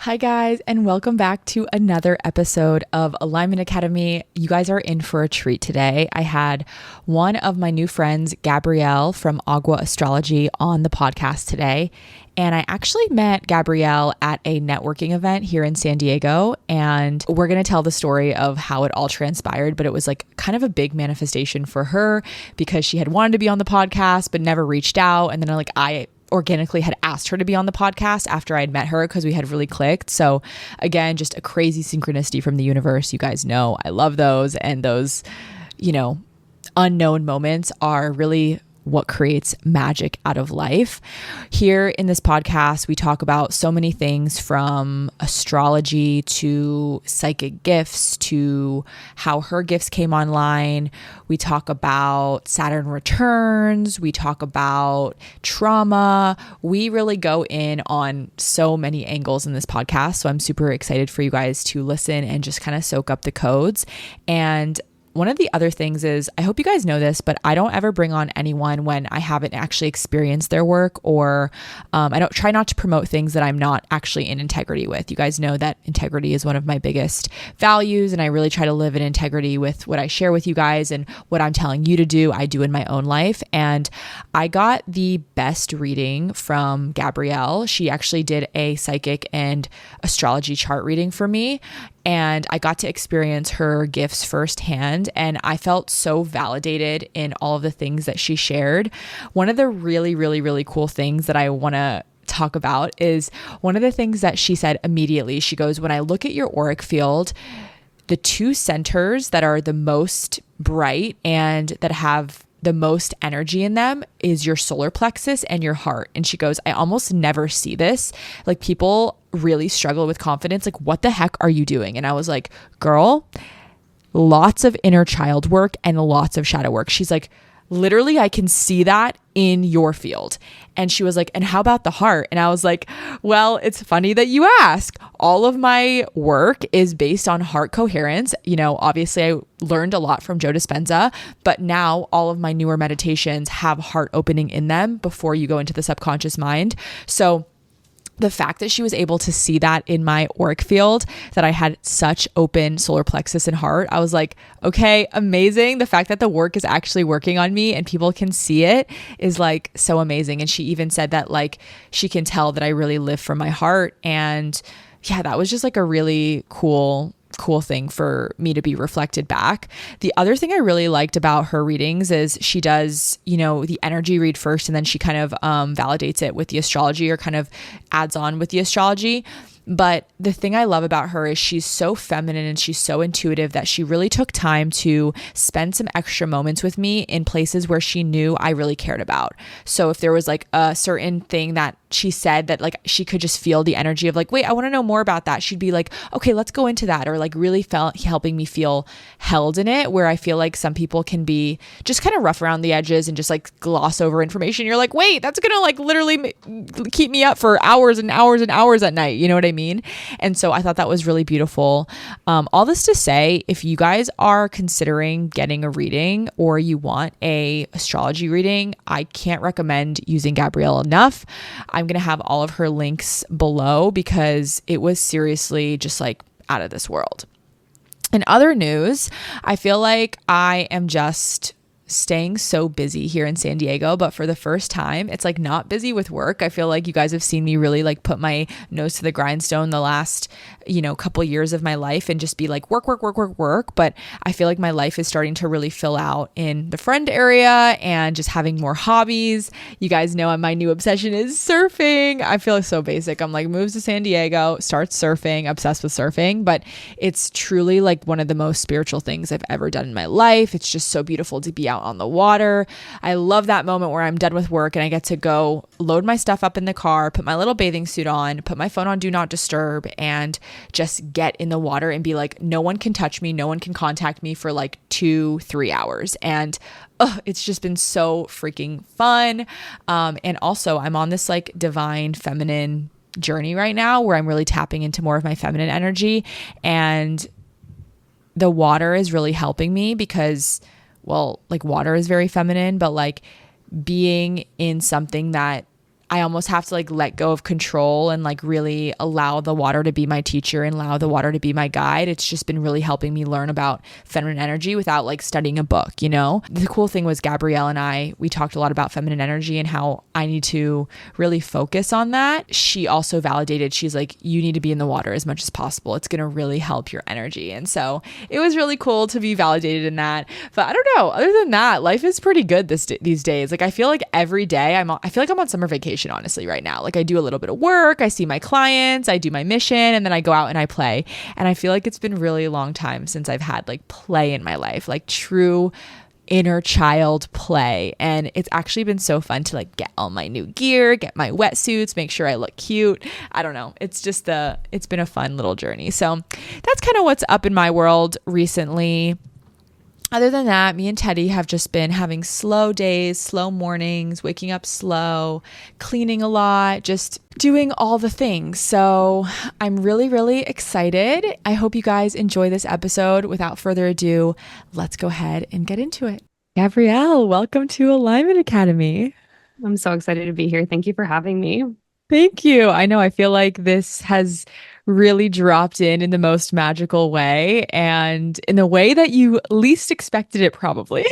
Hi guys, and welcome back to another episode of Alignment Academy. You guys are in for a treat today. I had one of my new friends, Gabrielle from Agua, Astrology, on the podcast today. And I actually met Gabrielle at a networking event here in San Diego. And we're going to tell the story of how it all transpired. But it was like kind of a big manifestation for her because she had wanted to be on the podcast, but never reached out. And then I organically had asked her to be on the podcast after I had met her because we had really clicked. So again, just a crazy synchronicity from the universe. You guys know I love those, and those, unknown moments are really what creates magic out of life. Here in this podcast, we talk about so many things from astrology to psychic gifts to how her gifts came online. We talk about Saturn returns. We talk about trauma. We really go in on so many angles in this podcast. So I'm super excited for you guys to listen and just kind of soak up the codes. And one of the other things is, I hope you guys know this, but I don't ever bring on anyone when I haven't actually experienced their work, or I don't try not to promote things that I'm not actually in integrity with. You guys know that integrity is one of my biggest values, and I really try to live in integrity with what I share with you guys, and what I'm telling you to do, I do in my own life. And I got the best reading from Gabrielle. She actually did a psychic and astrology chart reading for me. And I got to experience her gifts firsthand, and I felt so validated in all of the things that she shared. One of the really, really, really cool things that I want to talk about is one of the things that she said immediately. She goes, when I look at your auric field, the two centers that are the most bright and that have the most energy in them is your solar plexus and your heart. And she goes, I almost never see this. Like, people really struggle with confidence. Like, what the heck are you doing? And I was like, girl, lots of inner child work and lots of shadow work. She's like, literally, I can see that in your field. And she was like, and how about the heart? And I was like, well, it's funny that you ask. All of my work is based on heart coherence. Obviously I learned a lot from Joe Dispenza, but now all of my newer meditations have heart opening in them before you go into the subconscious mind. So the fact that she was able to see that in my auric field, that I had such open solar plexus and heart, I was like, okay, amazing. The fact that the work is actually working on me and people can see it is like so amazing. And she even said that like she can tell that I really live from my heart. And yeah, that was just like a really cool thing for me to be reflected back. The other thing I really liked about her readings is she does, the energy read first, and then she kind of validates it with the astrology, or kind of adds on with the astrology. But the thing I love about her is she's so feminine and she's so intuitive that she really took time to spend some extra moments with me in places where she knew I really cared about. So if there was like a certain thing that she said that like she could just feel the energy of like, wait, I want to know more about that, she'd be like, okay, let's go into that, or like really felt helping me feel held in it, where I feel like some people can be just kind of rough around the edges and just like gloss over information. You're like, wait, that's gonna like literally keep me up for hours and hours and hours at night. You know what I mean? And so I thought that was really beautiful. All this to say, if you guys are considering getting a reading or you want a astrology reading, I can't recommend using Gabrielle enough. I'm going to have all of her links below because it was seriously just like out of this world. In other news, I feel like I am just staying so busy here in San Diego, but for the first time, it's like not busy with work. I feel like you guys have seen me really like put my nose to the grindstone the last, couple years of my life and just be like work. But I feel like my life is starting to really fill out in the friend area and just having more hobbies. You guys know my new obsession is surfing. I feel so basic. I'm like, moves to San Diego, starts surfing, obsessed with surfing, but it's truly like one of the most spiritual things I've ever done in my life. It's just so beautiful to be out on the water. I love that moment where I'm done with work and I get to go load my stuff up in the car, put my little bathing suit on, put my phone on do not disturb, and just get in the water and be like, no one can touch me, no one can contact me for like 2-3 hours. And it's just been so freaking fun. And also I'm on this like divine feminine journey right now where I'm really tapping into more of my feminine energy, and the water is really helping me because, well, like water is very feminine, but like being in something that I almost have to like let go of control and like really allow the water to be my teacher and allow the water to be my guide. It's just been really helping me learn about feminine energy without like studying a book, you know? The cool thing was Gabrielle and we talked a lot about feminine energy and how I need to really focus on that. She also validated, she's like, you need to be in the water as much as possible. It's going to really help your energy. And so it was really cool to be validated in that. But I don't know, other than that, life is pretty good these days. Like I feel like every day I feel like I'm on summer vacation, honestly, right now. Like I do a little bit of work, I see my clients, I do my mission, and then I go out and I play. And I feel like it's been really a long time since I've had like play in my life, like true inner child play. And it's actually been so fun to like get all my new gear, get my wetsuits, make sure I look cute. I don't know. It's just it's been a fun little journey. So that's kind of what's up in my world recently. Other than that, me and Teddy have just been having slow days, slow mornings, waking up slow, cleaning a lot, just doing all the things. So I'm really, really excited. I hope you guys enjoy this episode. Without further ado, let's go ahead and get into it. Gabrielle, welcome to Alignment Academy. I'm so excited to be here. Thank you for having me. Thank you. I know I feel like this has really dropped in the most magical way and in the way that you least expected it, probably.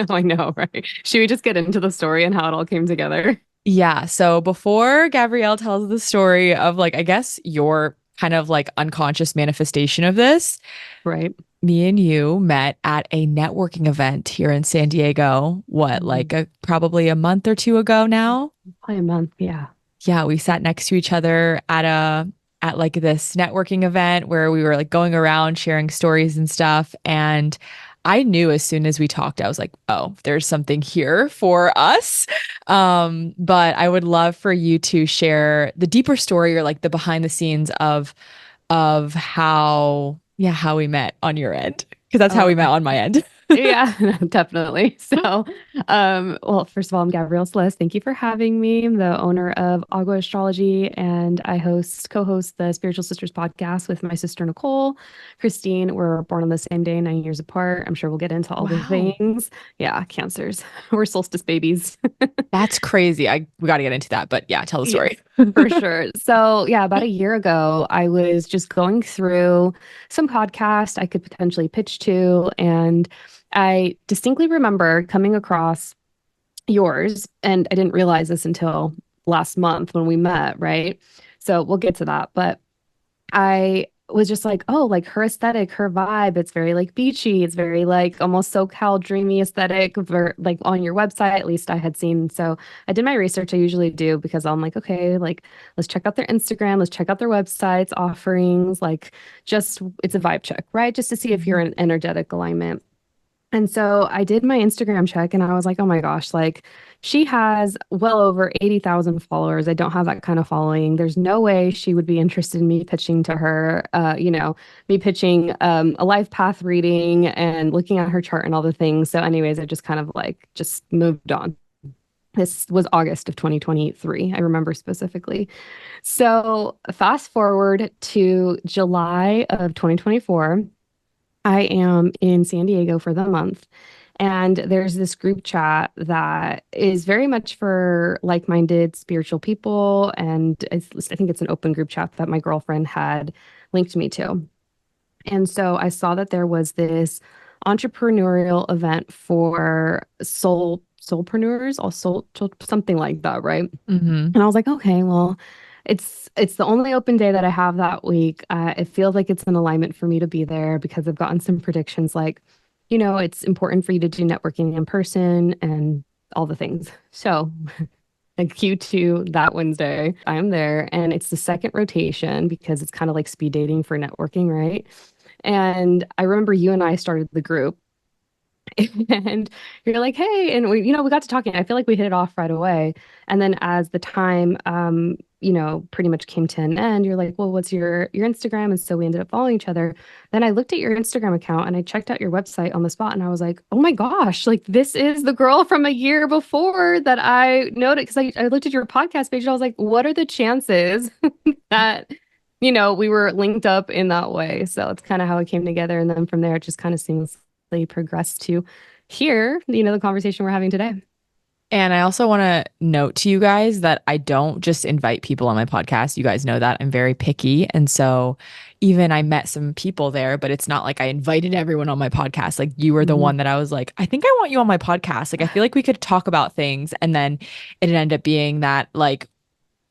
I know, right? Should we just get into the story and how it all came together? Yeah. So before Gabrielle tells the story of like, I guess your kind of like unconscious manifestation of this, Right. me and you met at a networking event here in San Diego. What, like probably a month or two ago now? Probably a month. Yeah. Yeah, we sat next to each other at like this networking event where we were like going around sharing stories and stuff. And I knew as soon as we talked, I was like, oh, there's something here for us. But I would love for you to share the deeper story or like the behind the scenes of how we met on your end. Because that's how we met on my end. Yeah, definitely. So, well, first of all, I'm Gabrielle. Thank you for having me. I'm the owner of Agua Astrology, and I co-host the Spiritual Sisters podcast with my sister Nicole. Christine, we're born on the same day, 9 years apart. I'm sure we'll get into all the Wow. things. Yeah, cancers. We're solstice babies. That's crazy. We got to get into that, but yeah, tell the Yeah, story. for sure. So, yeah, about a year ago, I was just going through some podcast I could potentially pitch to, and I distinctly remember coming across yours, and I didn't realize this until last month when we met, right? So we'll get to that. But I was just like, oh, like her aesthetic, her vibe, it's very like beachy. It's very like almost SoCal dreamy aesthetic, like on your website, at least I had seen. So I did my research I usually do because I'm like, okay, like let's check out their Instagram, let's check out their websites, offerings, like just it's a vibe check, right? Just to see if you're Mhm. in energetic alignment. And so I did my Instagram check and I was like, oh my gosh, like she has well over 80,000 followers. I don't have that kind of following. There's no way she would be interested in me pitching to her, me pitching a life path reading and looking at her chart and all the things. So, anyways, I just kind of like just moved on. This was August of 2023. I remember specifically. So, fast forward to July of 2024. I am in San Diego for the month. And there's this group chat that is very much for like-minded spiritual people. And I think it's an open group chat that my girlfriend had linked me to. And so I saw that there was this entrepreneurial event for soulpreneurs or something like that, right? Mhm. And I was like, okay, well, it's the only open day that I have that week. It feels like it's an alignment for me to be there because I've gotten some predictions like, it's important for you to do networking in person and all the things. So like Q2 that Wednesday, I'm there and it's the second rotation because it's kind of like speed dating for networking, right? And I remember you and I started the group and you're like, hey, and we got to talking. I feel like we hit it off right away. And then as the time, pretty much came to an end, you're like, well, what's your Instagram? And so we ended up following each other. Then I looked at your Instagram account and I checked out your website on the spot, and I was like, oh my gosh, like this is the girl from a year before that I noticed because I looked at your podcast page and I was like, what are the chances that we were linked up in that way? So it's kind of how it came together. And then from there, it just kind of seems progressed to here, the conversation we're having today. And I also want to note to you guys that I don't just invite people on my podcast. You guys know that I'm very picky. And so even I met some people there, but it's not like I invited everyone on my podcast. Like you were the Hmm. one that I was like, I think I want you on my podcast. Like I feel like we could talk about things. And then it ended up being that like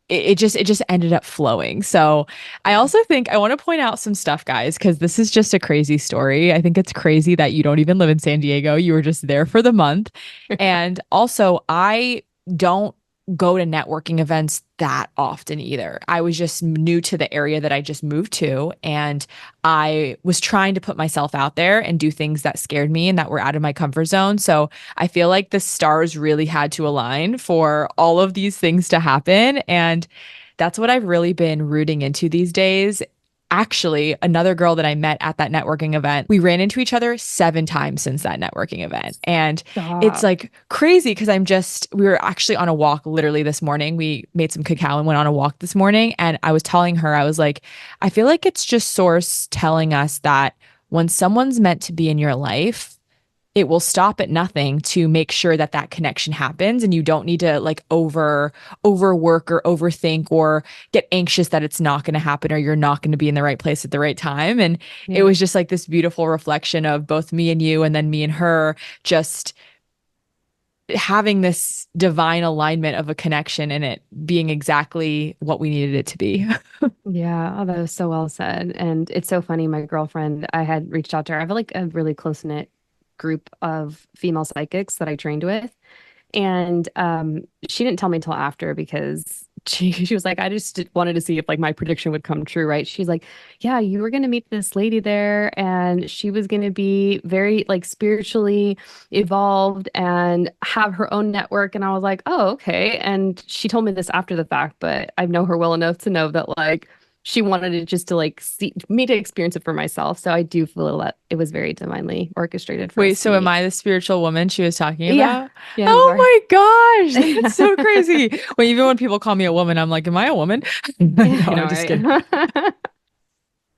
it just ended up flowing. So I also think I want to point out some stuff, guys, because this is just a crazy story. I think it's crazy that you don't even live in San Diego. You were just there for the month. And also, I don't go to networking events that often either. I was just new to the area that I just moved to, and I was trying to put myself out there and do things that scared me and that were out of my comfort zone. So I feel like the stars really had to align for all of these things to happen. And that's what I've really been rooting into these days. Actually, another girl that I met at that networking event, we ran into each other 7 times since that networking event. And it's Stop. like crazy because we were actually on a walk literally this morning. We made some cacao and went on a walk this morning. And I was telling her, I was like, I feel like it's just source telling us that when someone's meant to be in your life, it will stop at nothing to make sure that that connection happens, and you don't need to like overwork or overthink or get anxious that it's not going to happen or you're not going to be in the right place at the right time. And it Yeah. was just like this beautiful reflection of both me and you and then me and her just having this divine alignment of a connection and it being exactly what we needed it to be. Yeah, oh, that was so well said. And it's so funny. My girlfriend, I had reached out to her. I have like a really close-knit group of female psychics that I trained with. And she didn't tell me until after because she was like, I just wanted to see if like my prediction would come true, right? She's like, yeah, you were going to meet this lady there, and she was going to be very like spiritually evolved and have her own network. And I was like, oh, okay. And she told me this after the fact, but I know her well enough to know that like she wanted it just to like see me to experience it for myself. So I do feel that it was very divinely orchestrated for Wait, us to so am meet. I the spiritual woman she was talking Yeah. about? Yeah, you Oh are. my gosh, that's so crazy. Well, even when people call me a woman, I'm like, am I a woman? Yeah, No, I know, I'm just kidding. right?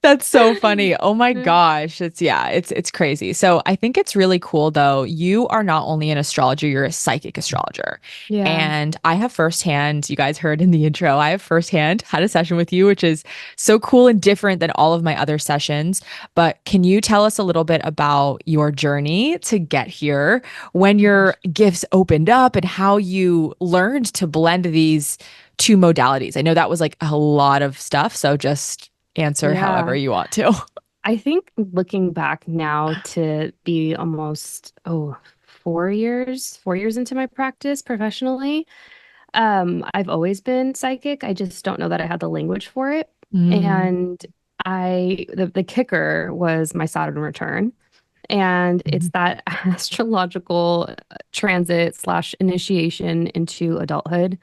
That's so funny. Oh my gosh. It's crazy. So I think it's really cool though. You are not only an astrologer, you're a psychic astrologer. Yeah. And I have firsthand, you guys heard in the intro, I have firsthand had a session with you, which is so cool and different than all of my other sessions. But can you tell us a little bit about your journey to get here, when Oh your gosh. gifts opened up and how you learned to blend these two modalities? I know that was like a lot of stuff. So just answer however Yeah. you want to. I think looking back now to be almost, 4 years into my practice professionally, I've always been psychic. I just don't know that I had the language for it. Mm, And the kicker was my Saturn return. And it's mhm, that astrological transit slash initiation into adulthood.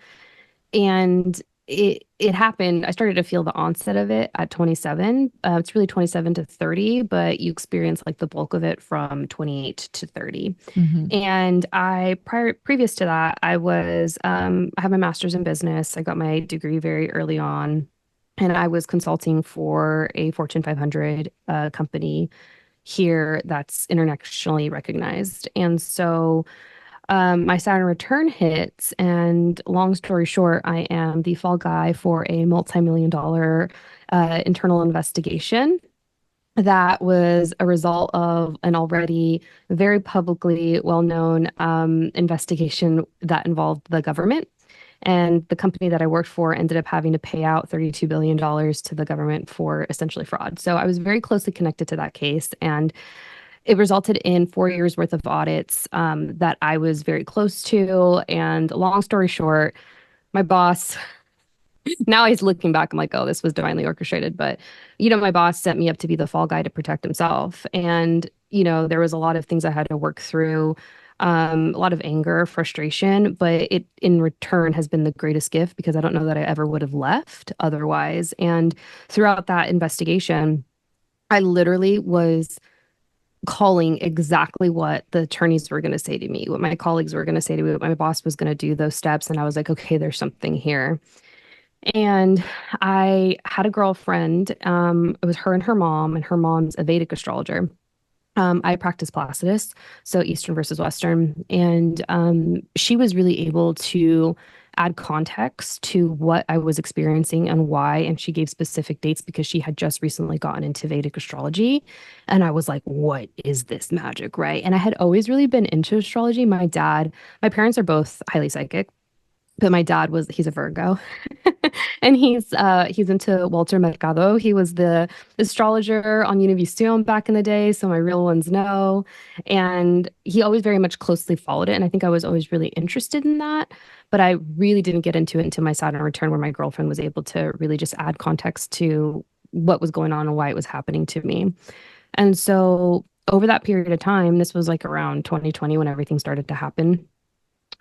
And it happened. I started to feel the onset of it at 27. It's really 27 to 30, but you experience like the bulk of it from 28 to 30. mhm, And previous to that, I have my master's in business. I got my degree very early on, and I was consulting for a Fortune 500 company here that's internationally recognized. And so my Saturn return hits, and long story short, I am the fall guy for a multi-million dollar internal investigation that was a result of an already very publicly well-known investigation that involved the government. And the company that I worked for ended up having to pay out $32 billion to the government for essentially fraud. So I was very closely connected to that case. And it resulted in 4 years worth of audits that I was very close to. And long story short, my boss, now he's looking back, I'm like, oh, this was divinely orchestrated. But, my boss sent me up to be the fall guy to protect himself. And, there was a lot of things I had to work through, a lot of anger, frustration, but it in return has been the greatest gift because I don't know that I ever would have left otherwise. And throughout that investigation, I literally was calling exactly what the attorneys were going to say to me, what my colleagues were going to say to me, what my boss was going to do, those steps. And I was like, okay, there's something here. And I had a girlfriend. It was her and her mom's a Vedic astrologer. I practice Placidus, so Eastern versus Western. And she was really able to add context to what I was experiencing and why. And she gave specific dates because she had just recently gotten into Vedic astrology. And I was like, what is this magic? Right. And I had always really been into astrology. My parents are both highly psychic. But my dad he's a Virgo. And he's into Walter Mercado. He was the astrologer on Univision back in the day, so my real ones know. And he always very much closely followed it. And I think I was always really interested in that. But I really didn't get into it until my Saturn return, where my girlfriend was able to really just add context to what was going on and why it was happening to me. And so over that period of time, this was like around 2020 when everything started to happen,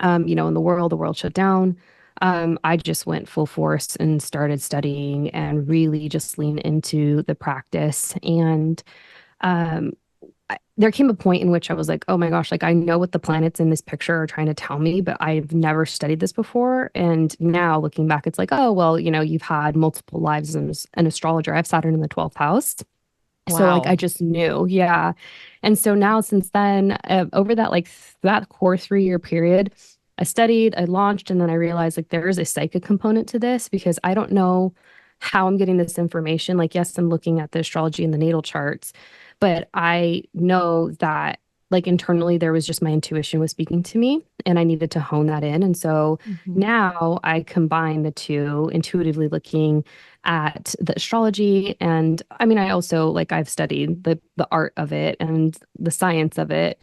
in the world shut down. I just went full force and started studying and really just lean into the practice. And um, there came a point in which I was like, oh my gosh, like I know what the planets in this picture are trying to tell me, but I've never studied this before. And now looking back, it's like, oh, well, you've had multiple lives as an astrologer. I have Saturn in the 12th house. So like I Wow. just knew, yeah. And so now since then, over that core 3 year period, I studied, I launched, and then I realized like there is a psychic component to this because I don't know how I'm getting this information. Like, yes, I'm looking at the astrology and the natal charts, but I know that like internally there was just my intuition was speaking to me and I needed to hone that in. And so Mhm. now I combine the two, intuitively looking at the astrology. And I mean, I also like I've studied the art of it and the science of it,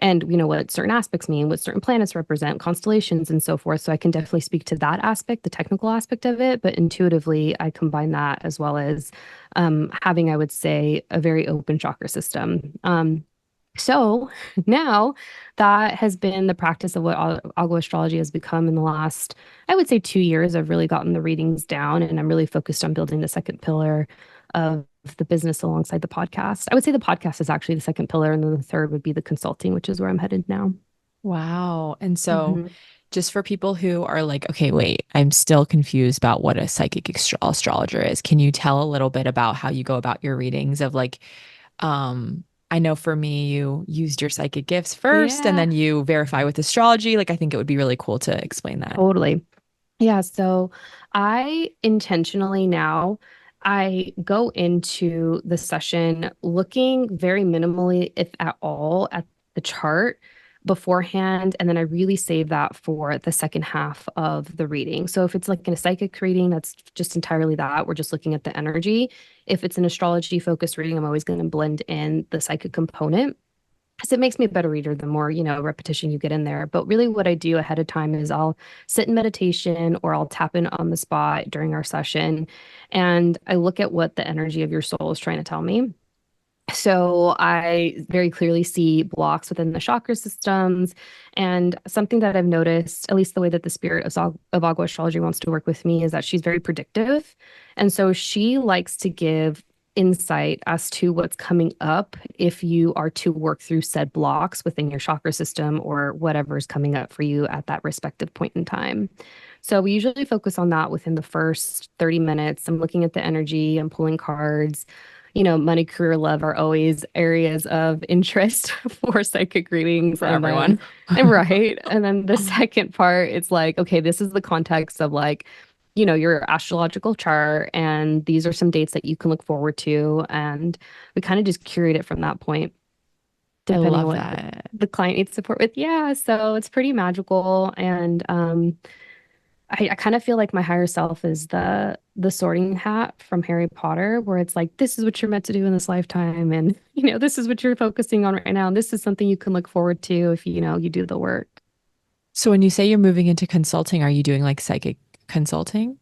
and what certain aspects mean, what certain planets represent, constellations, and so forth. So I can definitely speak to that aspect, the technical aspect of it, but intuitively I combine that as well as having, I would say, a very open chakra system. So now that has been the practice of what Agua astrology has become in the last, I would say, 2 years. I've really gotten the readings down and I'm really focused on building the second pillar of the business alongside the podcast. I would say the podcast is actually the second pillar, and then the third would be the consulting, which is where I'm headed now. Wow. And so, Mhm. just for people who are like, okay, wait, I'm still confused about what a psychic astrologer is. Can you tell a little bit about how you go about your readings of like, I know for me, you used your psychic gifts first and Yeah, then you verify with astrology. Like, I think it would be really cool to explain that. totally. Yeah, so I intentionally now I go into the session looking very minimally, if at all, at the chart beforehand, and then I really save that for the second half of the reading. So if it's like in a psychic reading, that's just entirely that. We're just looking at the energy. If it's an astrology focused reading, I'm always going to blend in the psychic component because it makes me a better reader the more, repetition you get in there. But really, what I do ahead of time is I'll sit in meditation or I'll tap in on the spot during our session and I look at what the energy of your soul is trying to tell me. So I very clearly see blocks within the chakra systems. And something that I've noticed, at least the way that the spirit of Agua astrology wants to work with me, is that she's very predictive. And so she likes to give insight as to what's coming up if you are to work through said blocks within your chakra system or whatever is coming up for you at that respective point in time. So we usually focus on that within the first 30 minutes. I'm looking at the energy, I'm pulling cards. Money, career, love are always areas of interest for psychic readings. For everyone. And then the second part, it's like, okay, this is the context of like, your astrological chart, and these are some dates that you can look forward to. And we kind of just curate it from that point, I depending on love what that. the client needs support with. Yeah. So it's pretty magical. And I kind of feel like my higher self is the sorting hat from Harry Potter, where it's like, this is what you're meant to do in this lifetime, and this is what you're focusing on right now, and this is something you can look forward to if you do the work. So when you say you're moving into consulting, are you doing like psychic consulting?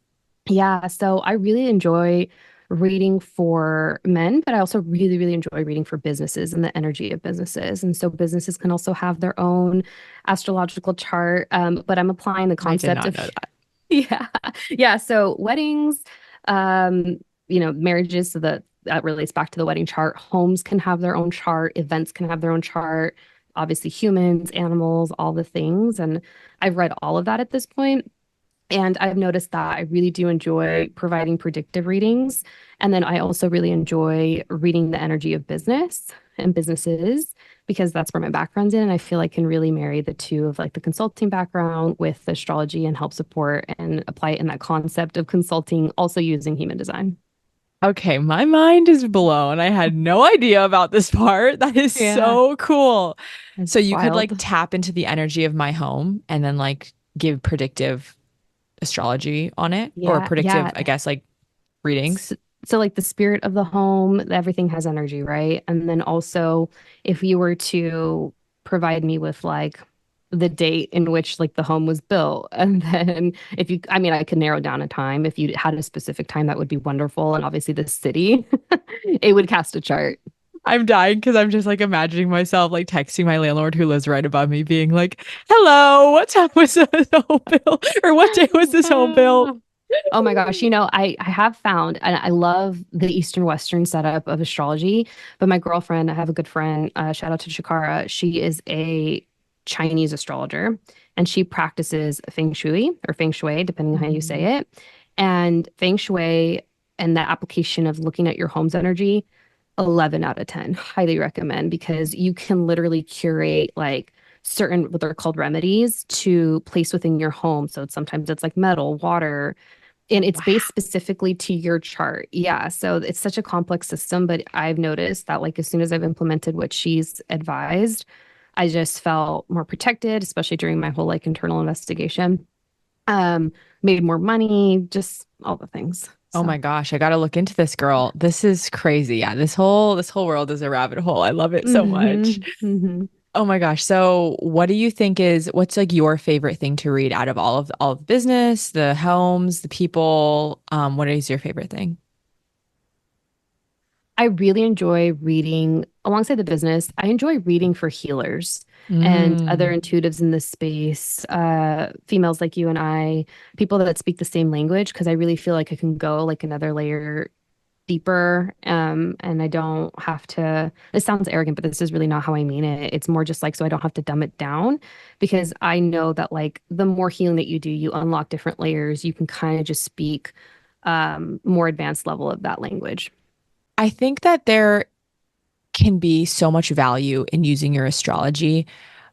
Yeah, so I really enjoy reading for men, but I also really, really enjoy reading for businesses and the energy of businesses. And so businesses can also have their own astrological chart, but I'm applying the I did concept not of know that. yeah. Yeah. So weddings, um, marriages, so that relates back to the wedding chart. Homes can have their own chart, events can have their own chart, obviously humans, animals, all the things. And I've read all of that at this point. And I've noticed that I really do enjoy providing predictive readings. And then I also really enjoy reading the energy of business and businesses because that's where my background's in. And I feel I can really marry the two of like the consulting background with the astrology and help support and apply it in that concept of consulting, also using human design. Okay, my mind is blown. I had no idea about this part. That is Yeah, so cool. So it's you could like wild. tap into the energy of my home and then like give predictive astrology on it or Yeah, predictive, yeah. I guess, like readings. So, so like the spirit of the home, everything has energy, right? And then also if you were to provide me with like the date in which like the home was built, and then if you, I mean, I could narrow down a time. If you had a specific time, that would be wonderful. And obviously the city, it would cast a chart. I'm dying because I'm just like imagining myself like texting my landlord who lives right above me, being like, "Hello, what time was this home built? Or what day was this home built?" Oh my gosh, I have found, and I love the Eastern Western setup of astrology, but my girlfriend, I have a good friend, shout out to Chikara, she is a Chinese astrologer and she practices Feng Shui, depending on how you Mhm. say it. And Feng Shui and the application of looking at your home's energy, 11 out of 10. Highly recommend because you can literally curate like certain what they're called remedies to place within your home. So sometimes it's like metal, water, and it's based Wow. specifically to your chart. Yeah. So it's such a complex system, but I've noticed that like as soon as I've implemented what she's advised, I just felt more protected, especially during my whole like internal investigation. Um, Made more money, just all the things. Oh So my gosh, I gotta look into this girl. This is crazy. Yeah, this whole world is a rabbit hole. I love it so much. hmm. Oh my gosh. So what do you think is what's like your favorite thing to read out of all of business, the homes, the people? What is your favorite thing? I really enjoy reading alongside the business. I enjoy reading for healers and other Mm. intuitives in this space, females like you and I, people that speak the same language, because I really feel like I can go like another layer deeper. And I don't have to, this sounds arrogant, but this is really not how I mean it. It's more just like so I don't have to dumb it down because I know that like the more healing that you do, you unlock different layers. You can kind of just speak more advanced level of that language. I think that there can be so much value in using your astrology.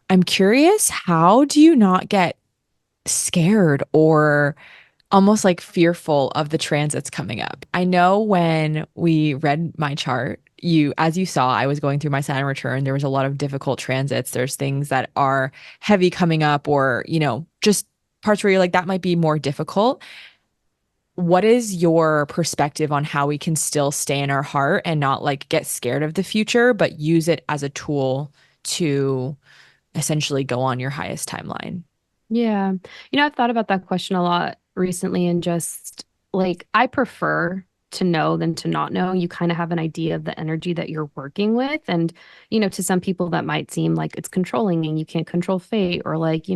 I'm curious, how do you not get scared or almost like fearful of the transits coming up? I know when we read my chart, as you saw, I was going through my Saturn return. There was a lot of difficult transits. There's things that are heavy coming up, or, just parts where you're like, that might be more difficult. What is your perspective on how we can still stay in our heart and not like get scared of the future, but use it as a tool to essentially go on your highest timeline? Yeah. I've thought about that question a lot recently and just like I prefer to know than to not know. You kind of have an idea of the energy that you're working with. And, to some people that might seem like it's controlling and you can't control fate or like,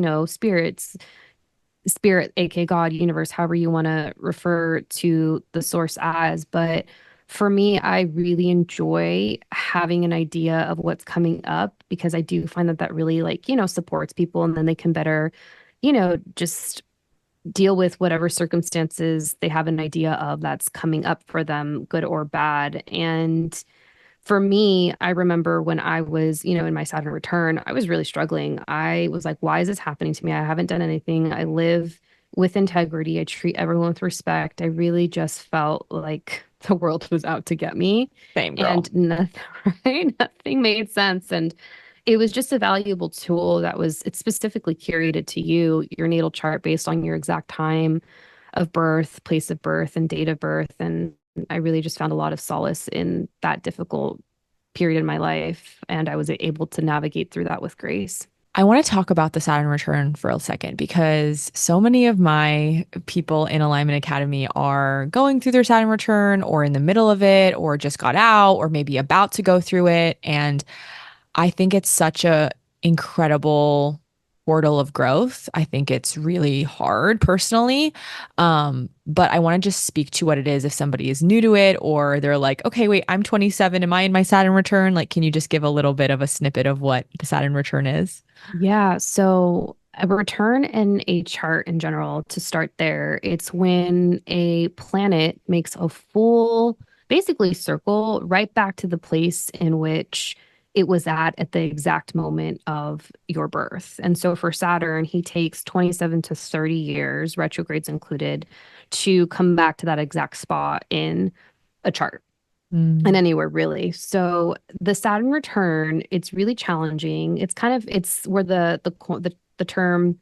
spirit, aka God, universe, however you want to refer to the source as. But for me, I really enjoy having an idea of what's coming up because I do find that that really like, supports people and then they can better, just deal with whatever circumstances they have an idea of that's coming up for them, good or bad. And for me, I remember when I was, in my Saturn return, I was really struggling. I was like, why is this happening to me? I haven't done anything. I live with integrity. I treat everyone with respect. I really just felt like the world was out to get me. Same girl. And nothing, right? Nothing made sense. And it was just a valuable tool it's specifically curated to you, your natal chart based on your exact time of birth, place of birth, and date of birth. And I really just found a lot of solace in that difficult period in my life. And I was able to navigate through that with grace. I want to talk about the Saturn return for a second because so many of my people in Alignment Academy are going through their Saturn return or in the middle of it or just got out or maybe about to go through it. And I think it's such a incredible portal of growth. I think it's really hard personally. But I want to just speak to what it is if somebody is new to it or they're like, okay, wait, I'm 27. Am I in my Saturn return? Like, can you just give a little bit of a snippet of what the Saturn return is? Yeah. So A return in a chart in general, to start there, it's when a planet makes a full, basically circle right back to the place in which it was at the exact moment of your birth. And so for Saturn, he takes 27 to 30 years, retrogrades included, to come back to that exact spot in a chart and Mm. anywhere really. So the Saturn return, it's really challenging. It's where the term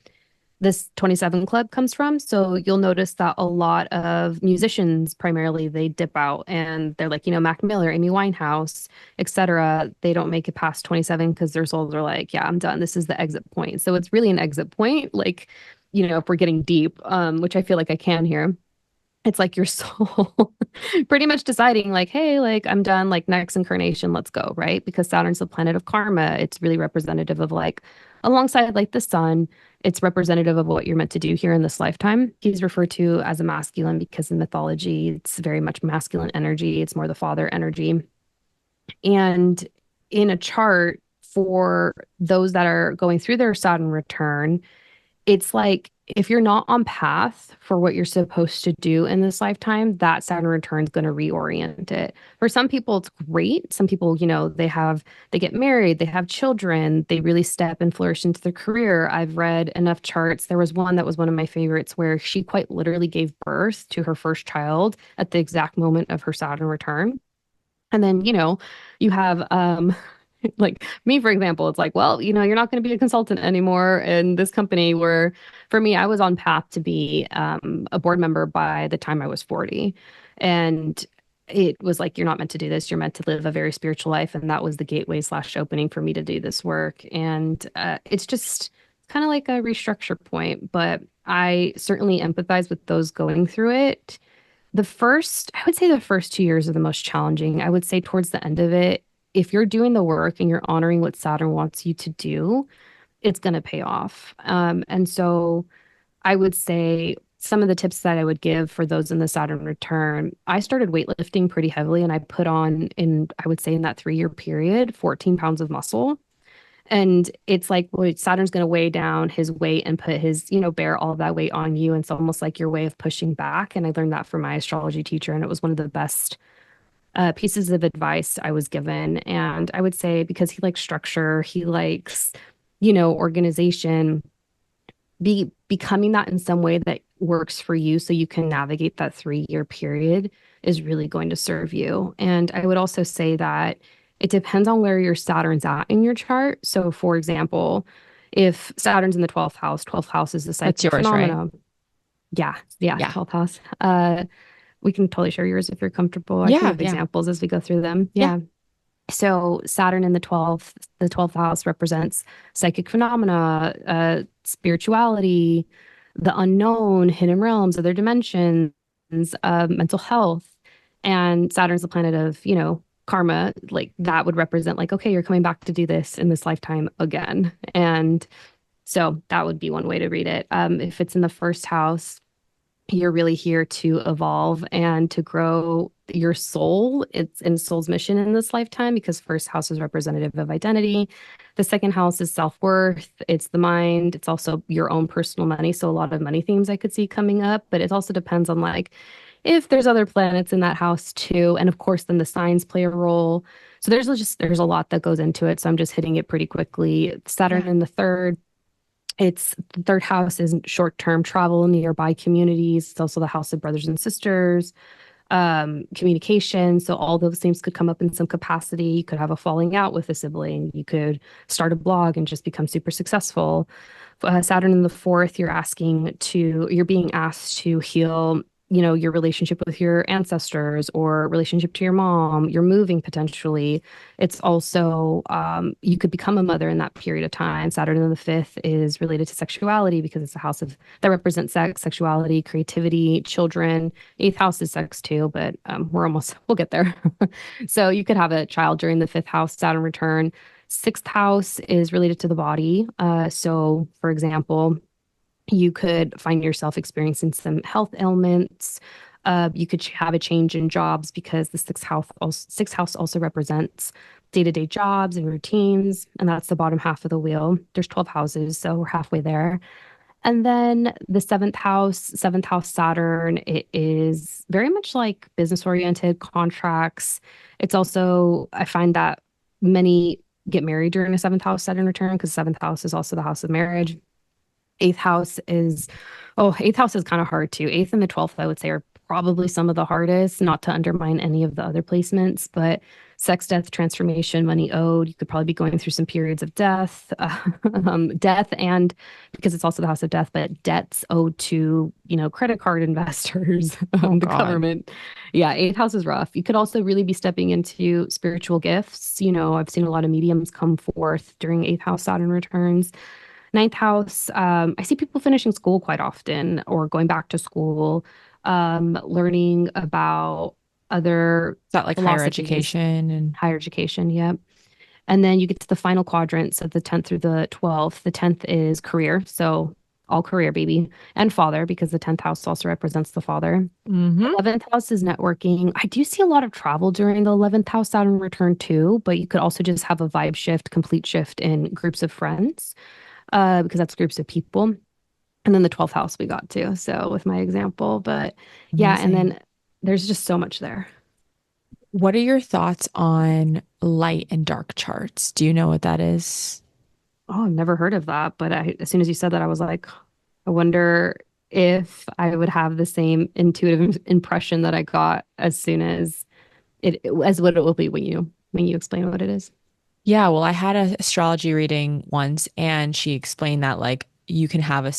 this 27 club comes from. So you'll notice that a lot of musicians primarily they dip out and they're like, Mac Miller, Amy Winehouse, etc. They don't make it past 27 because their souls are like, yeah, I'm done. This is the exit point. So it's really an exit point, like, if we're getting deep, which I feel like I can here. It's like your soul pretty much deciding, like, hey, like, I'm done, like, next incarnation, let's go, right? Because Saturn's the planet of karma. It's really representative of, like, alongside, like, the sun, it's representative of what you're meant to do here in this lifetime. He's referred to as a masculine because in mythology, it's very much masculine energy. It's more the father energy. And in a chart for those that are going through their Saturn return, it's like if you're not on path for what you're supposed to do in this lifetime, that Saturn return is going to reorient it. For some people, it's great. Some people, they get married, they have children, they really step and flourish into their career. I've read enough charts. There was one that was one of my favorites where she quite literally gave birth to her first child at the exact moment of her Saturn return. And then, you have like me, for example, it's like, well, you're not going to be a consultant anymore in this company where for me, I was on path to be a board member by the time I was 40. And it was like, you're not meant to do this. You're meant to live a very spiritual life. And that was the gateway slash opening for me to do this work. And it's just kind of like a restructure point, but I certainly empathize with those going through it. I would say the first 2 years are the most challenging. I would say towards the end of it, if you're doing the work and you're honoring what Saturn wants you to do, it's going to pay off. And so I would say some of the tips that I would give for those in the Saturn return, I started weightlifting pretty heavily and I put on I would say in that 3 year period, 14 pounds of muscle. And it's like, well, Saturn's going to weigh down his weight and put his, bear all of that weight on you. And it's almost like your way of pushing back. And I learned that from my astrology teacher. And it was one of the best pieces of advice I was given. And I would say because he likes structure, he likes, organization, becoming that in some way that works for you so you can navigate that 3 year period is really going to serve you. And I would also say that it depends on where your Saturn's at in your chart. So, for example, if Saturn's in the 12th house is the That's psychic yours, right? phenomena. Yeah, yeah, Yeah. 12th house. We can totally share yours if you're comfortable. I can Yeah. give Yeah. examples as we go through them. Yeah. Yeah. So Saturn in the 12th house represents psychic phenomena, spirituality, the unknown, hidden realms, other dimensions, mental health. And Saturn's the planet of, karma. Like that would represent like, okay, you're coming back to do this in this lifetime again. And so that would be one way to read it. If it's in the first house, you're really here to evolve and to grow your soul. It's in soul's mission in this lifetime because first house is representative of identity. The second house is self-worth. It's the mind. It's also your own personal money. So a lot of money themes I could see coming up, but it also depends on like if there's other planets in that house too. And of course, then the signs play a role. So there's a lot that goes into it. So I'm just hitting it pretty quickly. Saturn Yeah. in the third, it's the third house is short-term travel, nearby communities. It's also the house of brothers and sisters, communication. So all those things could come up in some capacity. You could have a falling out with a sibling. You could start a blog and just become super successful. Saturn in the fourth, you're being asked to heal, your relationship with your ancestors or relationship to your mom. You're moving potentially. It's also, you could become a mother in that period of time. Saturn in the fifth is related to sexuality because it's a house that represents sex, sexuality, creativity, children. Eighth house is sex too, but we'll get there. So you could have a child during the fifth house, Saturn return. Sixth house is related to the body. So, for example, you could find yourself experiencing some health ailments. You could have a change in jobs because the sixth house also represents day-to-day jobs and routines. And that's the bottom half of the wheel. There's 12 houses, so we're halfway there. And then the seventh house Saturn, it is very much like business oriented contracts. It's also, I find that many get married during a seventh house Saturn return because seventh house is also the house of marriage. Eighth house is, oh, eighth house is kind of hard too. Eighth and the 12th, I would say, are probably some of the hardest, not to undermine any of the other placements, but sex, death, transformation, money owed. You could probably be going through some periods of death, death, and because it's also the house of death, but debts owed to, credit card investors, Oh the God. government. Yeah, eighth house is rough. You could also really be stepping into spiritual gifts. I've seen a lot of mediums come forth during eighth house Saturn returns. Ninth house, I see people finishing school quite often or going back to school, learning about other Is that like higher philosophies, education and higher education. Yep. And then you get to the final quadrants of the 10th through the 12th. The 10th is career. So all career, baby, and father, because the 10th house also represents the father. mm-hmm. 11th house is networking. I do see a lot of travel during the 11th house Saturn return too, but you could also just have a vibe shift, complete shift in groups of friends, because that's groups of people. And then the 12th house we got to. So with my example, but yeah, and Amazing. then there's just so much there. What are your thoughts on light and dark charts? Do you know what that is? Oh, I've never heard of that. But as soon as you said that, I was like, I wonder if I would have the same intuitive impression that I got as soon as as what it will be when you explain what it is. Yeah, well, I had an astrology reading once and she explained that like you can have your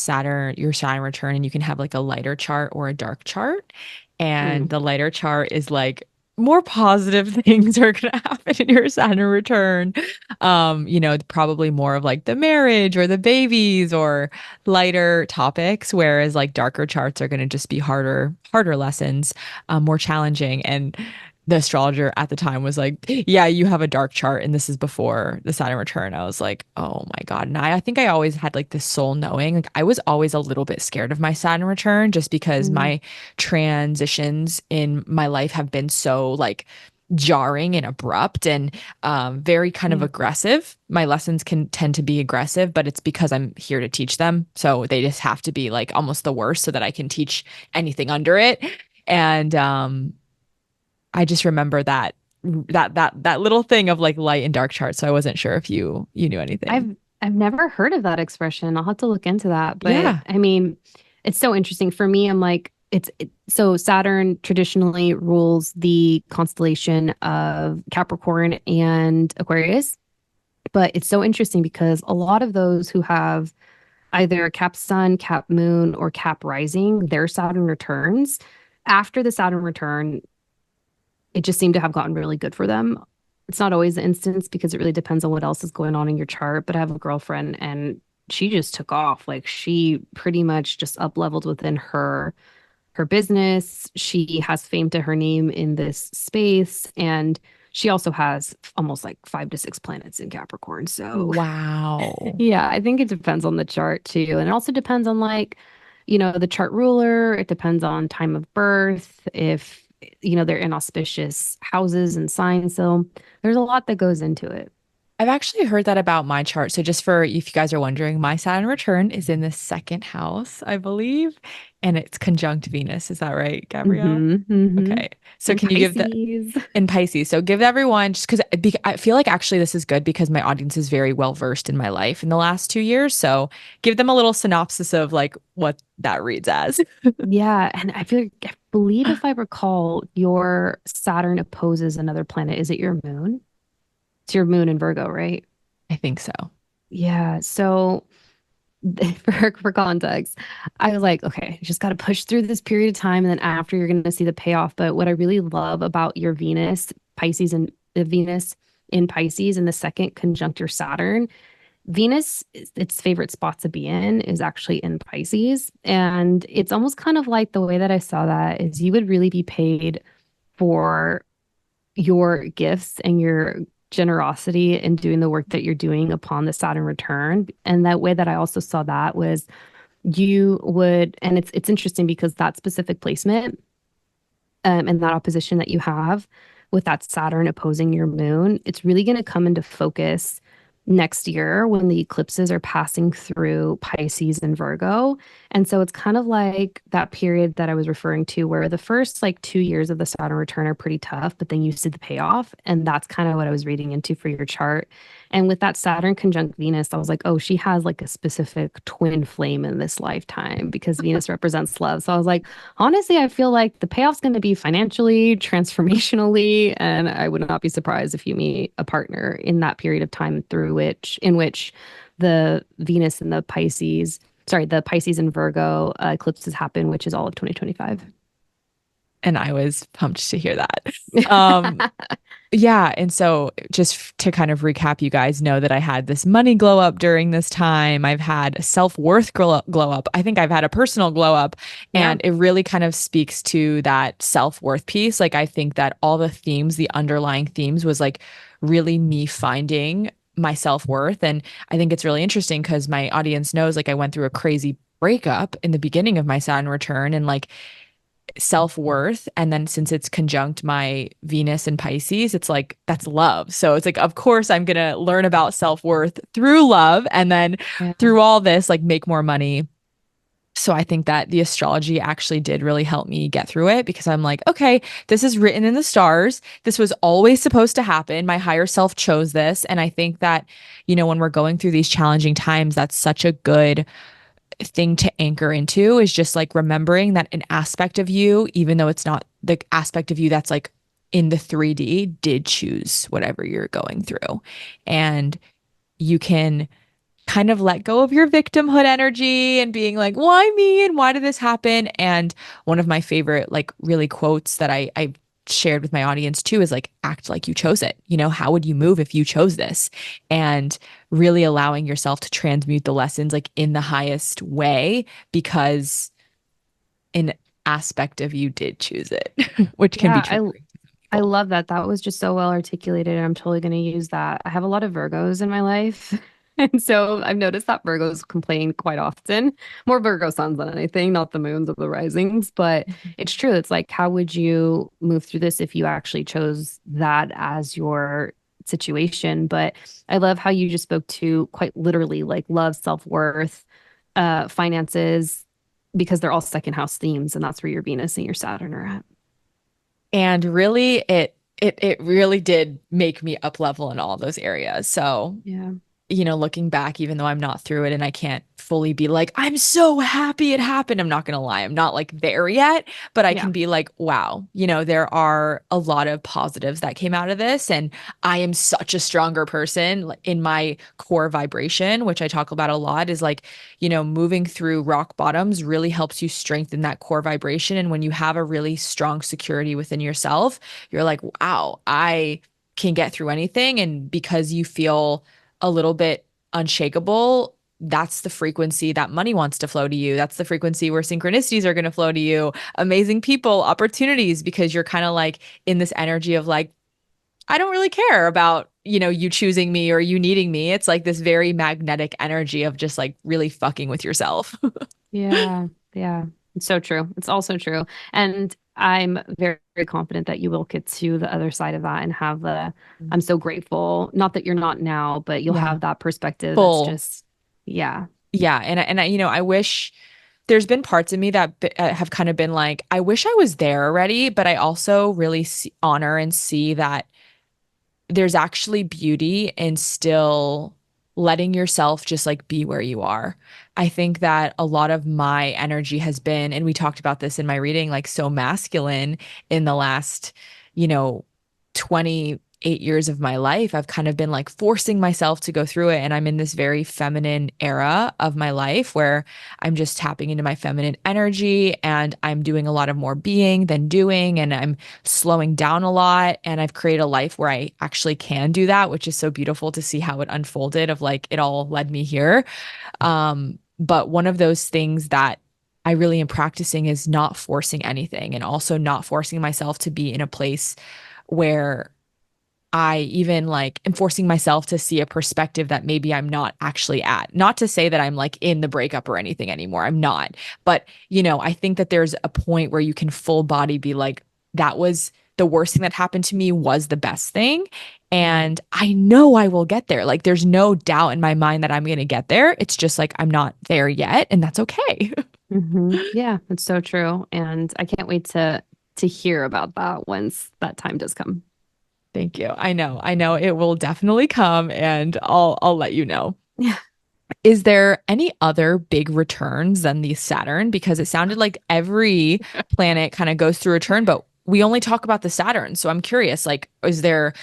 Saturn return and you can have like a lighter chart or a dark chart. And Mm. the lighter chart is like more positive things are gonna happen in your Saturn return. Probably more of like the marriage or the babies or lighter topics, whereas like darker charts are gonna just be harder lessons, more challenging. And the astrologer at the time was like, "Yeah, you have a dark chart, and this is before the Saturn return." I was like, "Oh my God." And I think I always had like this soul knowing. Like I was always a little bit scared of my Saturn return just because Mm. my transitions in my life have been so like jarring and abrupt and very kind of Yeah. aggressive. My lessons can tend to be aggressive, but it's because I'm here to teach them. So they just have to be like almost the worst so that I can teach anything under it. And I just remember that little thing of like light and dark charts. So I wasn't sure if you knew anything. I've never heard of that expression. I'll have to look into that. But Yeah. I mean, it's so interesting for me. I'm like, so Saturn traditionally rules the constellation of Capricorn and Aquarius. But it's so interesting because a lot of those who have either Cap Sun, Cap Moon, or Cap Rising, their Saturn returns. After the Saturn return, it just seemed to have gotten really good for them. It's not always the instance because it really depends on what else is going on in your chart. But I have a girlfriend and she just took off. Like she pretty much just up leveled within her business. She has fame to her name in this space. And she also has almost like 5 to 6 planets in Capricorn. So Wow. yeah, I think it depends on the chart too. And it also depends on like, the chart ruler. It depends on time of birth, if, they're in auspicious houses and signs. So there's a lot that goes into it. I've actually heard that about my chart. So just for if you guys are wondering, my Saturn return is in the second house, I believe, and it's conjunct Venus. Is that right, Gabrielle? Mm-hmm. Okay. So In can you give the Pisces. in Pisces? So give everyone just because I feel like actually this is good because my audience is very well versed in my life in the last 2 years. So give them a little synopsis of like what that reads as. Yeah. And I believe if I recall, your Saturn opposes another planet. Is it your moon? It's your moon in Virgo, right? I think so. Yeah. So for context, I was like, okay, you just got to push through this period of time, and then after you're going to see the payoff. But what I really love about your Venus, Pisces, and Venus in Pisces, and the second conjunct your Saturn, Venus, its favorite spot to be in is actually in Pisces, and it's almost kind of like the way that I saw that is you would really be paid for your gifts and your generosity in doing the work that you're doing upon the Saturn return. And that way that I also saw that was you would, and it's interesting because that specific placement and that opposition that you have with that Saturn opposing your moon, it's really going to come into focus next year when the eclipses are passing through Pisces and Virgo. And so it's kind of like that period that I was referring to where the first like 2 years of the Saturn return are pretty tough, but then you see the payoff. And that's kind of what I was reading into for your chart. And with that Saturn conjunct Venus, I was like, oh, she has like a specific twin flame in this lifetime because Venus represents love. So I was like, honestly, I feel like the payoff's going to be financially, transformationally, and I would not be surprised if you meet a partner in that period of time in which the Venus and the Pisces, sorry, the Pisces and Virgo eclipses happen, which is all of 2025. And I was pumped to hear that. Um, Yeah. And so just to kind of recap, you guys know that I had this money glow up during this time. I've had a self-worth glow up. I think I've had a personal glow up. Yeah. And it really kind of speaks to that self-worth piece. Like, I think that all the themes, the underlying themes, was like really me finding my self-worth. And I think it's really interesting because my audience knows like I went through a crazy breakup in the beginning of my Saturn return. And like, self-worth, and then since it's conjunct my Venus and Pisces, it's like that's love. So it's like of course I'm going to learn about self-worth through love, and then Yeah. through all this like make more money. So I think that the astrology actually did really help me get through it because I'm like, okay, this is written in the stars. This was always supposed to happen. My higher self chose this. And I think that, when we're going through these challenging times, that's such a good thing to anchor into, is just like remembering that an aspect of you, even though it's not the aspect of you that's like in the 3D, did choose whatever you're going through. And you can kind of let go of your victimhood energy and being like, why me? And why did this happen? And one of my favorite, like, really quotes that I shared with my audience too is like, act like you chose it. How would you move if you chose this? And really allowing yourself to transmute the lessons like in the highest way because an aspect of you did choose it, which can be Yeah, triggering to some I people. love that. That was just so well articulated, and I'm totally going to use that. I have a lot of Virgos in my life. And so I've noticed that Virgos complain quite often. More Virgo suns than anything, not the moons or the risings. But it's true. It's like, how would you move through this if you actually chose that as your situation? But I love how you just spoke to quite literally like love, self-worth, finances, because they're all second house themes, and that's where your Venus and your Saturn are at. And really it really did make me up level in all those areas. So Yeah. looking back, even though I'm not through it and I can't fully be like, I'm so happy it happened. I'm not going to lie. I'm not like there yet, but I Yeah. can be like, wow, there are a lot of positives that came out of this. And I am such a stronger person in my core vibration, which I talk about a lot is like, moving through rock bottoms really helps you strengthen that core vibration. And when you have a really strong security within yourself, you're like, wow, I can get through anything. And because you feel a little bit unshakable, that's the frequency that money wants to flow to you. That's the frequency where synchronicities are going to flow to you, amazing people, opportunities, because you're kind of like in this energy of like, I don't really care about, you choosing me or you needing me. It's like this very magnetic energy of just like really fucking with yourself. Yeah, yeah. It's so true. It's also true. And I'm very, very confident that you will get to the other side of that and have I'm so grateful. Not that you're not now, but you'll Yeah. have that perspective that's Full. just, yeah, Yeah. And I, I wish there's been parts of me that have kind of been like, I wish I was there already, but I also really honor and see that there's actually beauty in still letting yourself just like be where you are. I think that a lot of my energy has been, and we talked about this in my reading, like so masculine in the last, you know, 28 years of my life. I've kind of been like forcing myself to go through it. And I'm in this very feminine era of my life where I'm just tapping into my feminine energy and I'm doing a lot of more being than doing. And I'm slowing down a lot. And I've created a life where I actually can do that, which is so beautiful to see how it unfolded of like it all led me here. But one of those things that I really am practicing is not forcing anything and also not forcing myself to be in a place where I even like am forcing myself to see a perspective that maybe I'm not actually at. Not to say that I'm like in the breakup or anything anymore. I'm not. But, I think that there's a point where you can full body be like, that was the worst thing that happened to me was the best thing. And I know I will get there. Like there's no doubt in my mind that I'm going to get there. It's just like I'm not there yet, and that's okay. Yeah, it's so true. And I can't wait to hear about that once that time does come. Thank you. I know. I know it will definitely come, and I'll let you know. Yeah. Is there any other big returns than the Saturn? Because it sounded like every planet kind of goes through a turn, but we only talk about the Saturn. So I'm curious, like, is there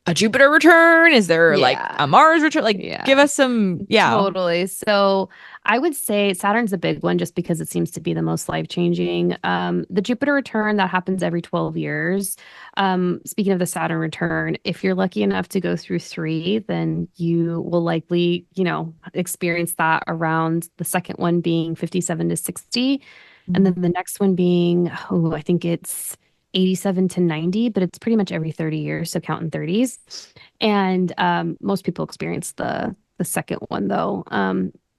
a Jupiter return? Is there like Yeah. a Mars return? Like, Yeah. give us some, yeah. Totally. So I would say Saturn's a big one just because it seems to be the most life-changing. The Jupiter return that happens every 12 years. Speaking of the Saturn return, if you're lucky enough to go through three, then you will likely, experience that around the second one being 57 to 60. And then Mhm. the next one being, oh, I think it's 87 to 90, but it's pretty much every 30 years. So count in 30s. And most people experience the second one though.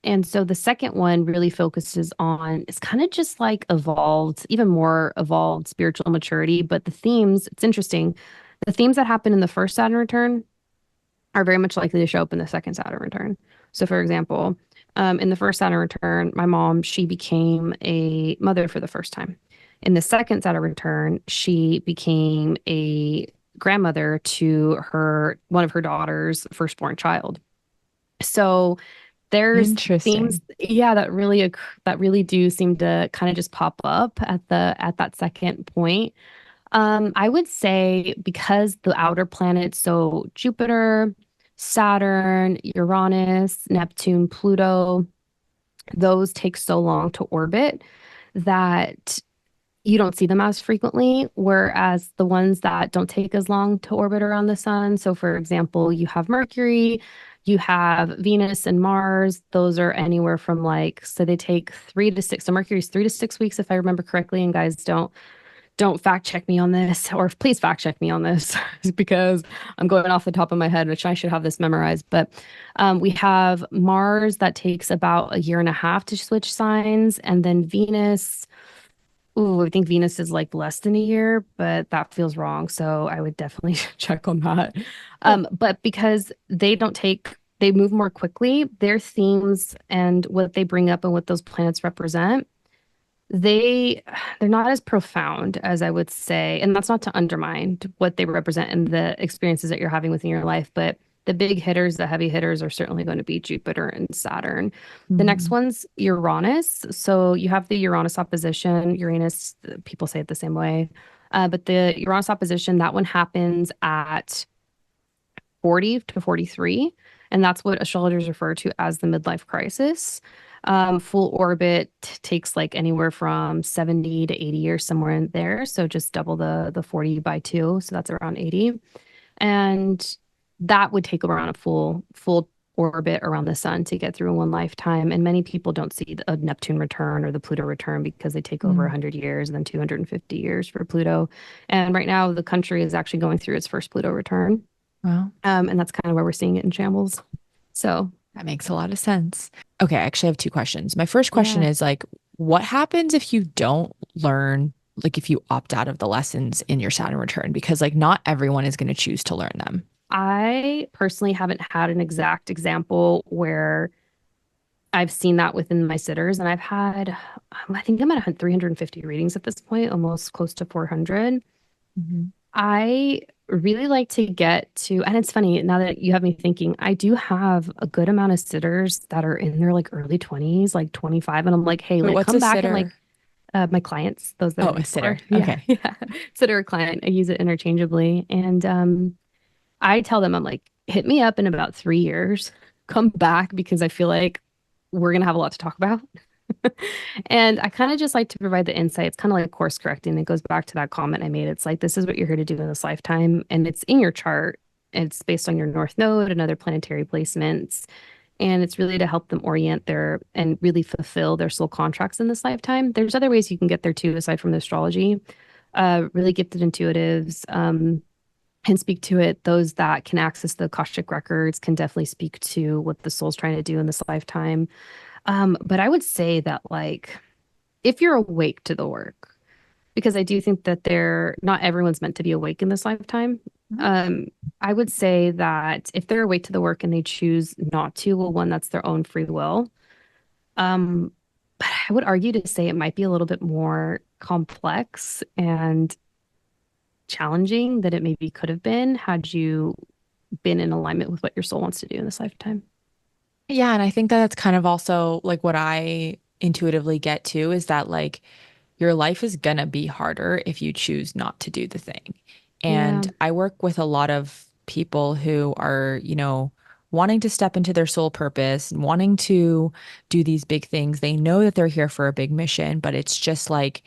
And so the second one really focuses on it's kind of just like evolved, even more evolved spiritual maturity. But the themes, it's interesting. The themes that happen in the first Saturn return are very much likely to show up in the second Saturn return. So, for example, in the first Saturn return, my mom, she became a mother for the first time. In the second Saturn return, she became a grandmother to her one of her daughter's firstborn child. So there's themes, Interesting. yeah, that really do seem to kind of just pop up at that second point. I would say because the outer planets, so Jupiter, Saturn, Uranus, Neptune, Pluto, those take so long to orbit that you don't see them as frequently, whereas the ones that don't take as long to orbit around the sun. So, for example, you have Mercury, you have Venus and Mars. Those are anywhere from like, so they take 3 to 6. So Mercury's 3 to 6 weeks, if I remember correctly. And guys, don't fact check me on this, or please fact check me on this because I'm going off the top of my head, which I should have this memorized. But we have Mars that takes about a year and a half to switch signs, and then Venus. Ooh, I think Venus is like less than a year, but that feels wrong. So I would definitely check on that. Cool. But because they move more quickly, their themes and what they bring up and what those planets represent, they they're not as profound as I would say. And that's not to undermine what they represent and the experiences that you're having within your life, but the big hitters, the heavy hitters are certainly going to be Jupiter and Saturn. The next Mhm. one's Uranus. So you have the Uranus opposition. Uranus, people say it the same way. But the Uranus opposition, that one happens at 40 to 43. And that's what astrologers refer to as the midlife crisis. Full orbit takes like anywhere from 70 to 80 years, somewhere in there. So just double the 40 by two. So that's around 80. And that would take around a full orbit around the sun to get through in one lifetime. And many people don't see a Neptune return or the Pluto return because they take over Mm. 100 years and then 250 years for Pluto. And right now, the country is actually going through its first Pluto return. Well, And that's kind of where we're seeing it in shambles. So, that makes a lot of sense. Okay, I actually have two questions. My first question yeah, is like, what happens if you don't learn, like if you opt out of the lessons in your Saturn return? Because like not everyone is going to choose to learn them. I personally haven't had an exact example where I've seen that within my sitters, and I've had, I think I'm at 350 readings at this point, almost close to 400. Mhm. I really like to get to, and it's funny now that you have me thinking, I do have a good amount of sitters that are in their like early 20s, like 25. And I'm like, hey, Wait, like what's come a back and like sitter? my clients, those that Oh, I a mentor. sitter. Yeah. Okay. Yeah. Sitter or client. I use it interchangeably. And I tell them, I'm like, hit me up in about 3 years, come back because I feel like we're going to have a lot to talk about. And I kind of just like to provide the insight. It's kind of like course correcting. It goes back to that comment I made. It's like, this is what you're here to do in this lifetime. And it's in your chart. It's based on your North Node and other planetary placements. And it's really to help them orient their and really fulfill their soul contracts in this lifetime. There's other ways you can get there too, aside from the astrology. Really gifted intuitives can speak to it. Those that can access the Akashic records can definitely speak to what the soul's trying to do in this lifetime. But I would say that, like, if you're awake to the work, because I do think that they're not everyone's meant to be awake in this lifetime. Um, I would say that if they're awake to the work and they choose not to, well, one, that's their own free will. Um, but I would argue to say it might be a little bit more complex and challenging than it maybe could have been had you been in alignment with what your soul wants to do in this lifetime. Yeah, and I think that that's kind of also like what I intuitively get to is that like your life is gonna be harder if you choose not to do the thing. Yeah. And I work with a lot of people who are, wanting to step into their soul purpose and wanting to do these big things. They know that they're here for a big mission, but it's just like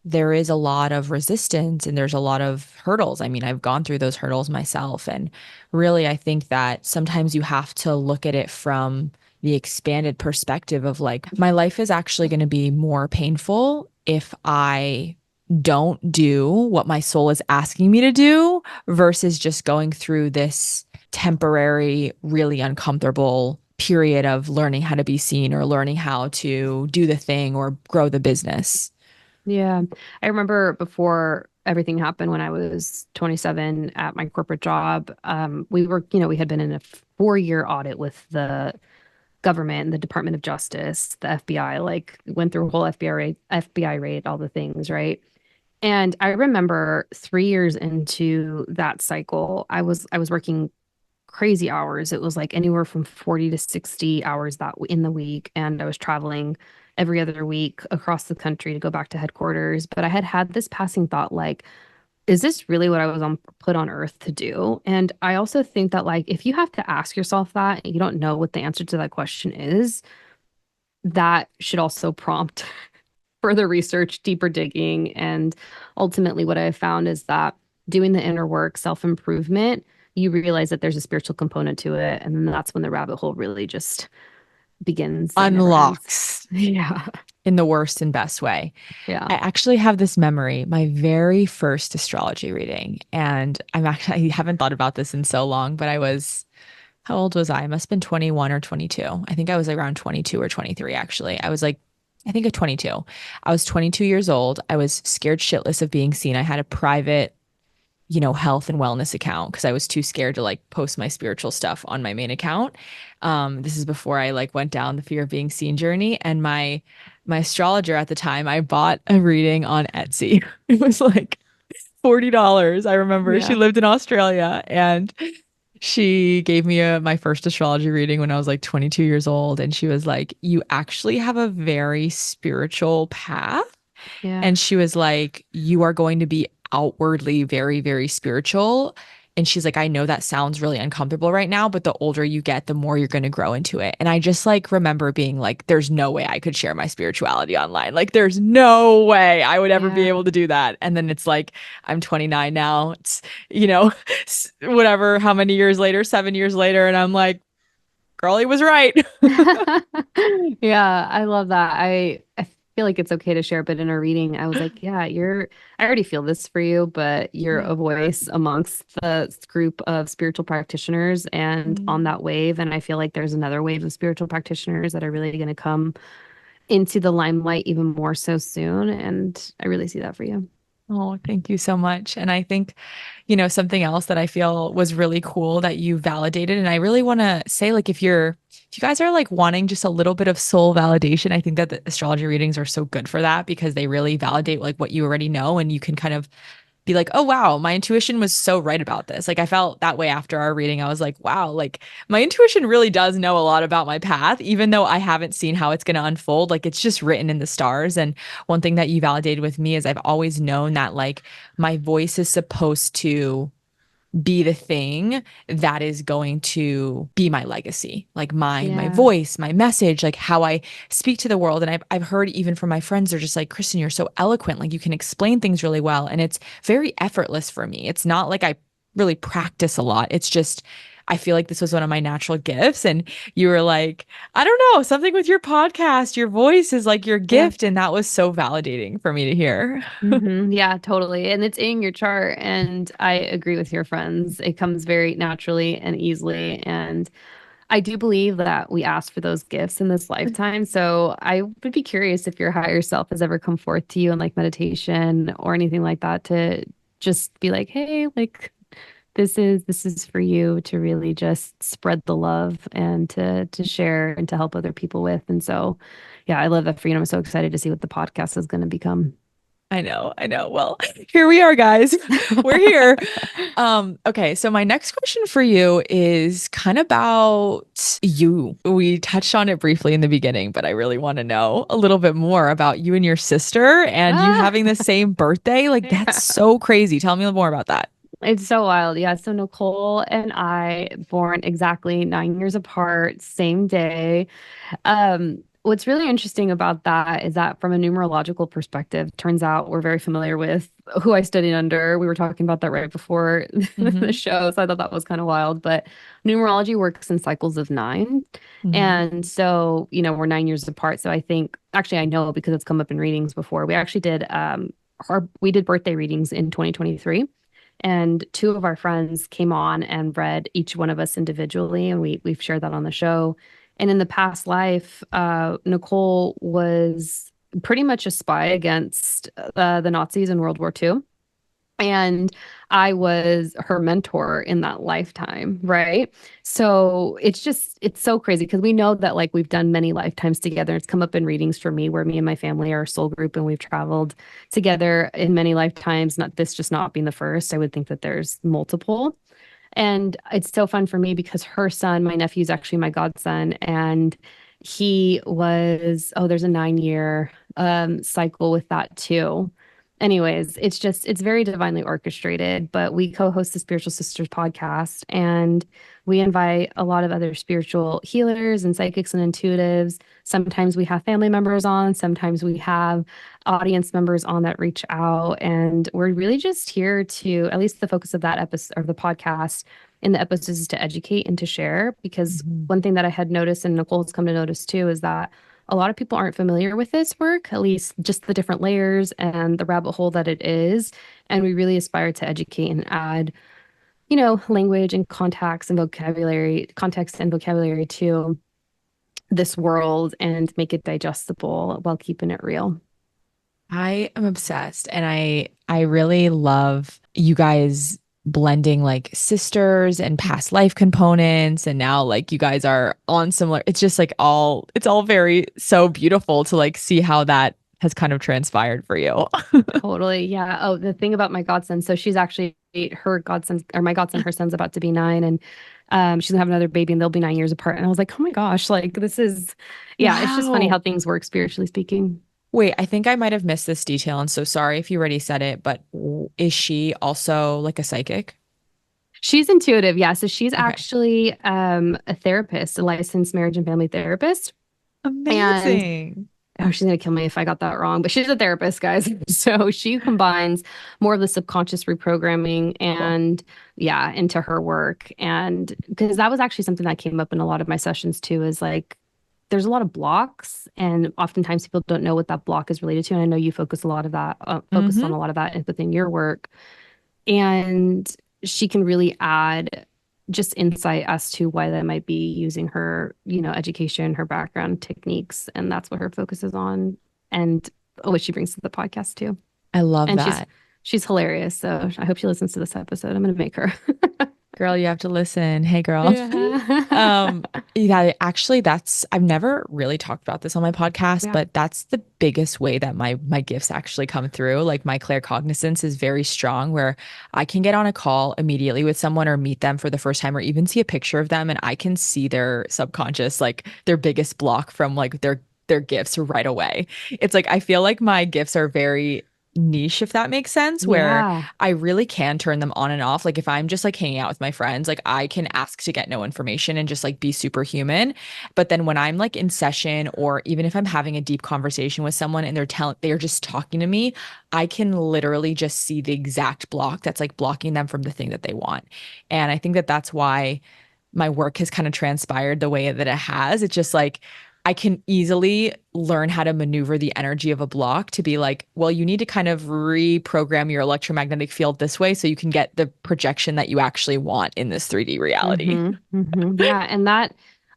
there is a lot of resistance and there's a lot of hurdles. I mean, I've gone through those hurdles myself. And really, I think that sometimes you have to look at it from the expanded perspective of like, my life is actually going to be more painful if I don't do what my soul is asking me to do versus just going through this temporary, really uncomfortable period of learning how to be seen or learning how to do the thing or grow the business. Yeah. I remember before everything happened when I was 27 at my corporate job, we had been in a 4-year audit with the government, the Department of Justice, the FBI, like went through a whole FBI raid, all the things, right? And I remember 3 years into that cycle, I was working crazy hours. It was like anywhere from 40 to 60 hours that in the week. And I was traveling every other week across the country to go back to headquarters. But I had had this passing thought like, is this really what I was put on earth to do? And I also think that like if you have to ask yourself that and you don't know what the answer to that question is, that should also prompt further research, deeper digging. And ultimately, what I have found is that doing the inner work, self improvement, you realize that there's a spiritual component to it. And then that's when the rabbit hole really just begins and never ends. Unlocks Yeah. in the worst and best way. Yeah. I actually have this memory, my very first astrology reading, and I haven't thought about this in so long, but how old was I? I must have been 21 or 22. I think I was around 22 or 23, actually. I think of 22. I was 22 years old. I was scared shitless of being seen. I had a private, health and wellness account because I was too scared to like post my spiritual stuff on my main account. This is before I like went down the fear of being seen journey. And my astrologer at the time, I bought a reading on Etsy. It was like $40. I remember she Yeah. lived in Australia and she gave me my first astrology reading when I was like 22 years old. And she was like, "You actually have a very spiritual path." Yeah. And she was like, "You are going to be outwardly very, very spiritual." And she's like, "I know that sounds really uncomfortable right now, but the older you get, the more you're going to grow into it." And I just like remember being like, there's no way I could share my spirituality online. Like, there's no way I would ever be Yeah. able to do that. And then it's like, I'm 29 now. It's, whatever, how many years later, 7 years later. And I'm like, girlie was right. Yeah, I love that. I feel like it's okay to share, but in a reading, I was like, yeah, I already feel this for you, but you're Yeah. a voice amongst the group of spiritual practitioners and on Mm. that wave. And I feel like there's another wave of spiritual practitioners that are really going to come into the limelight even more so soon. And I really see that for you. Oh, thank you so much. And I think, something else that I feel was really cool that you validated. And I really want to say, like, if you guys are like wanting just a little bit of soul validation, I think that the astrology readings are so good for that because they really validate like what you already know and you can kind of be like, oh, wow, my intuition was so right about this. Like, I felt that way after our reading. I was like, wow, like my intuition really does know a lot about my path, even though I haven't seen how it's going to unfold. Like, it's just written in the stars. And one thing that you validated with me is I've always known that like my voice is supposed to be the thing that is going to be my legacy, like my Yeah. voice, my message, like how I speak to the world. And I've heard even from my friends, they're just like, Kristen, you're so eloquent, like you can explain things really well, and it's very effortless for me. It's not like I really practice a lot. It's just I feel like this was one of my natural gifts. And you were like, I don't know, something with your podcast, your voice is like your Yeah. gift. And that was so validating for me to hear. Yeah, totally. And it's in your chart. And I agree with your friends. It comes very naturally and easily. And I do believe that we ask for those gifts in this lifetime. So I would be curious if your higher self has ever come forth to you in like meditation or anything like that to just be like, hey, like this is for you to really just spread the love and to share and to help other people with. And so yeah, I love that for you. I'm so excited to see what the podcast is going to become. I know, I know. Well, here we are, guys. We're here. Okay, so my next question for you is kind of about you. We touched on it briefly in the beginning, but I really want to know a little bit more about you and your sister and you Ah, having the same birthday. Like, that's yeah. so crazy. Tell me more about that. It's so wild. Yeah. So Nicole and I born exactly 9 years apart, same day. What's really interesting about that is that from a numerological perspective, turns out we're very familiar with who I studied under. We were talking about that right before the Hmm. show, so I thought that was kind of wild. But numerology works in cycles of nine. Hmm. And so, we're 9 years apart. So I think actually I know because it's come up in readings before. We actually did we did birthday readings in 2023. And two of our friends came on and read each one of us individually, and we've shared that on the show. And in the past life, Nicole was pretty much a spy against the Nazis in World War II. And I was her mentor in that lifetime, right? So it's so crazy because we know that like we've done many lifetimes together. It's come up in readings for me where me and my family are a soul group and we've traveled together in many lifetimes, not this just not being the first. I would think that there's multiple. And it's so fun for me because her son, my nephew, is actually my godson. And he was, oh, there's a 9 year cycle with that too. Anyways, it's very divinely orchestrated, but we co-host the Spiritual Sisters podcast and we invite a lot of other spiritual healers and psychics and intuitives. Sometimes we have family members on, sometimes we have audience members on that reach out. And we're really just here to, at least the focus of that episode of the podcast in the episodes is to educate and to share. Because Hmm. one thing that I had noticed and Nicole's come to notice too is that a lot of people aren't familiar with this work, at least just the different layers and the rabbit hole that it is. And we really aspire to educate and add, language and context and vocabulary to this world and make it digestible while keeping it real. I am obsessed and I really love you guys blending like sisters and past life components and now like you guys are on similar it's just like all it's all very so beautiful to like see how that has kind of transpired for you. Totally. Yeah. Oh, the thing about my godson. So she's actually her godson or my godson, her son's about to be 9 and she's gonna have another baby and they'll be 9 years apart. And I was like, oh my gosh, like this is, yeah, it's just funny how Wow. things work spiritually speaking. Wait, I think I might have missed this detail and so sorry if you already said it, but is she also like a psychic? She's intuitive. Yeah. So she's Okay. actually a therapist, a licensed marriage and family therapist. And Amazing. oh, she's gonna kill me if I got that wrong, but she's a therapist, guys. So she combines more of the subconscious reprogramming Cool. and yeah, into her work. And because that was actually something that came up in a lot of my sessions too, is like there's a lot of blocks, and oftentimes people don't know what that block is related to. And I know you focus on Hmm. a lot of that within your work. And she can really add just insight as to why that might be using her, education, her background techniques, and that's what her focus is on, and what she brings to the podcast too. I love And she's that. she's hilarious. So I hope she listens to this episode. I'm gonna make her. Girl, you have to listen. Hey, girl. Yeah. Um, yeah, actually I've never really talked about this on my podcast, Yeah. but that's the biggest way that my gifts actually come through. Like my claircognizance is very strong where I can get on a call immediately with someone or meet them for the first time or even see a picture of them and I can see their subconscious, like their biggest block from like their gifts right away. It's like I feel like my gifts are very niche, if that makes sense, where Yeah. I really can turn them on and off. Like if I'm just like hanging out with my friends, like I can ask to get no information and just like be superhuman. But then when I'm like in session or even if I'm having a deep conversation with someone and they're just talking to me, I can literally just see the exact block that's like blocking them from the thing that they want. And I think that that's why my work has kind of transpired the way that it has. It's just like I can easily learn how to maneuver the energy of a block to be like, well, you need to kind of reprogram your electromagnetic field this way so you can get the projection that you actually want in this 3D reality. Yeah. And that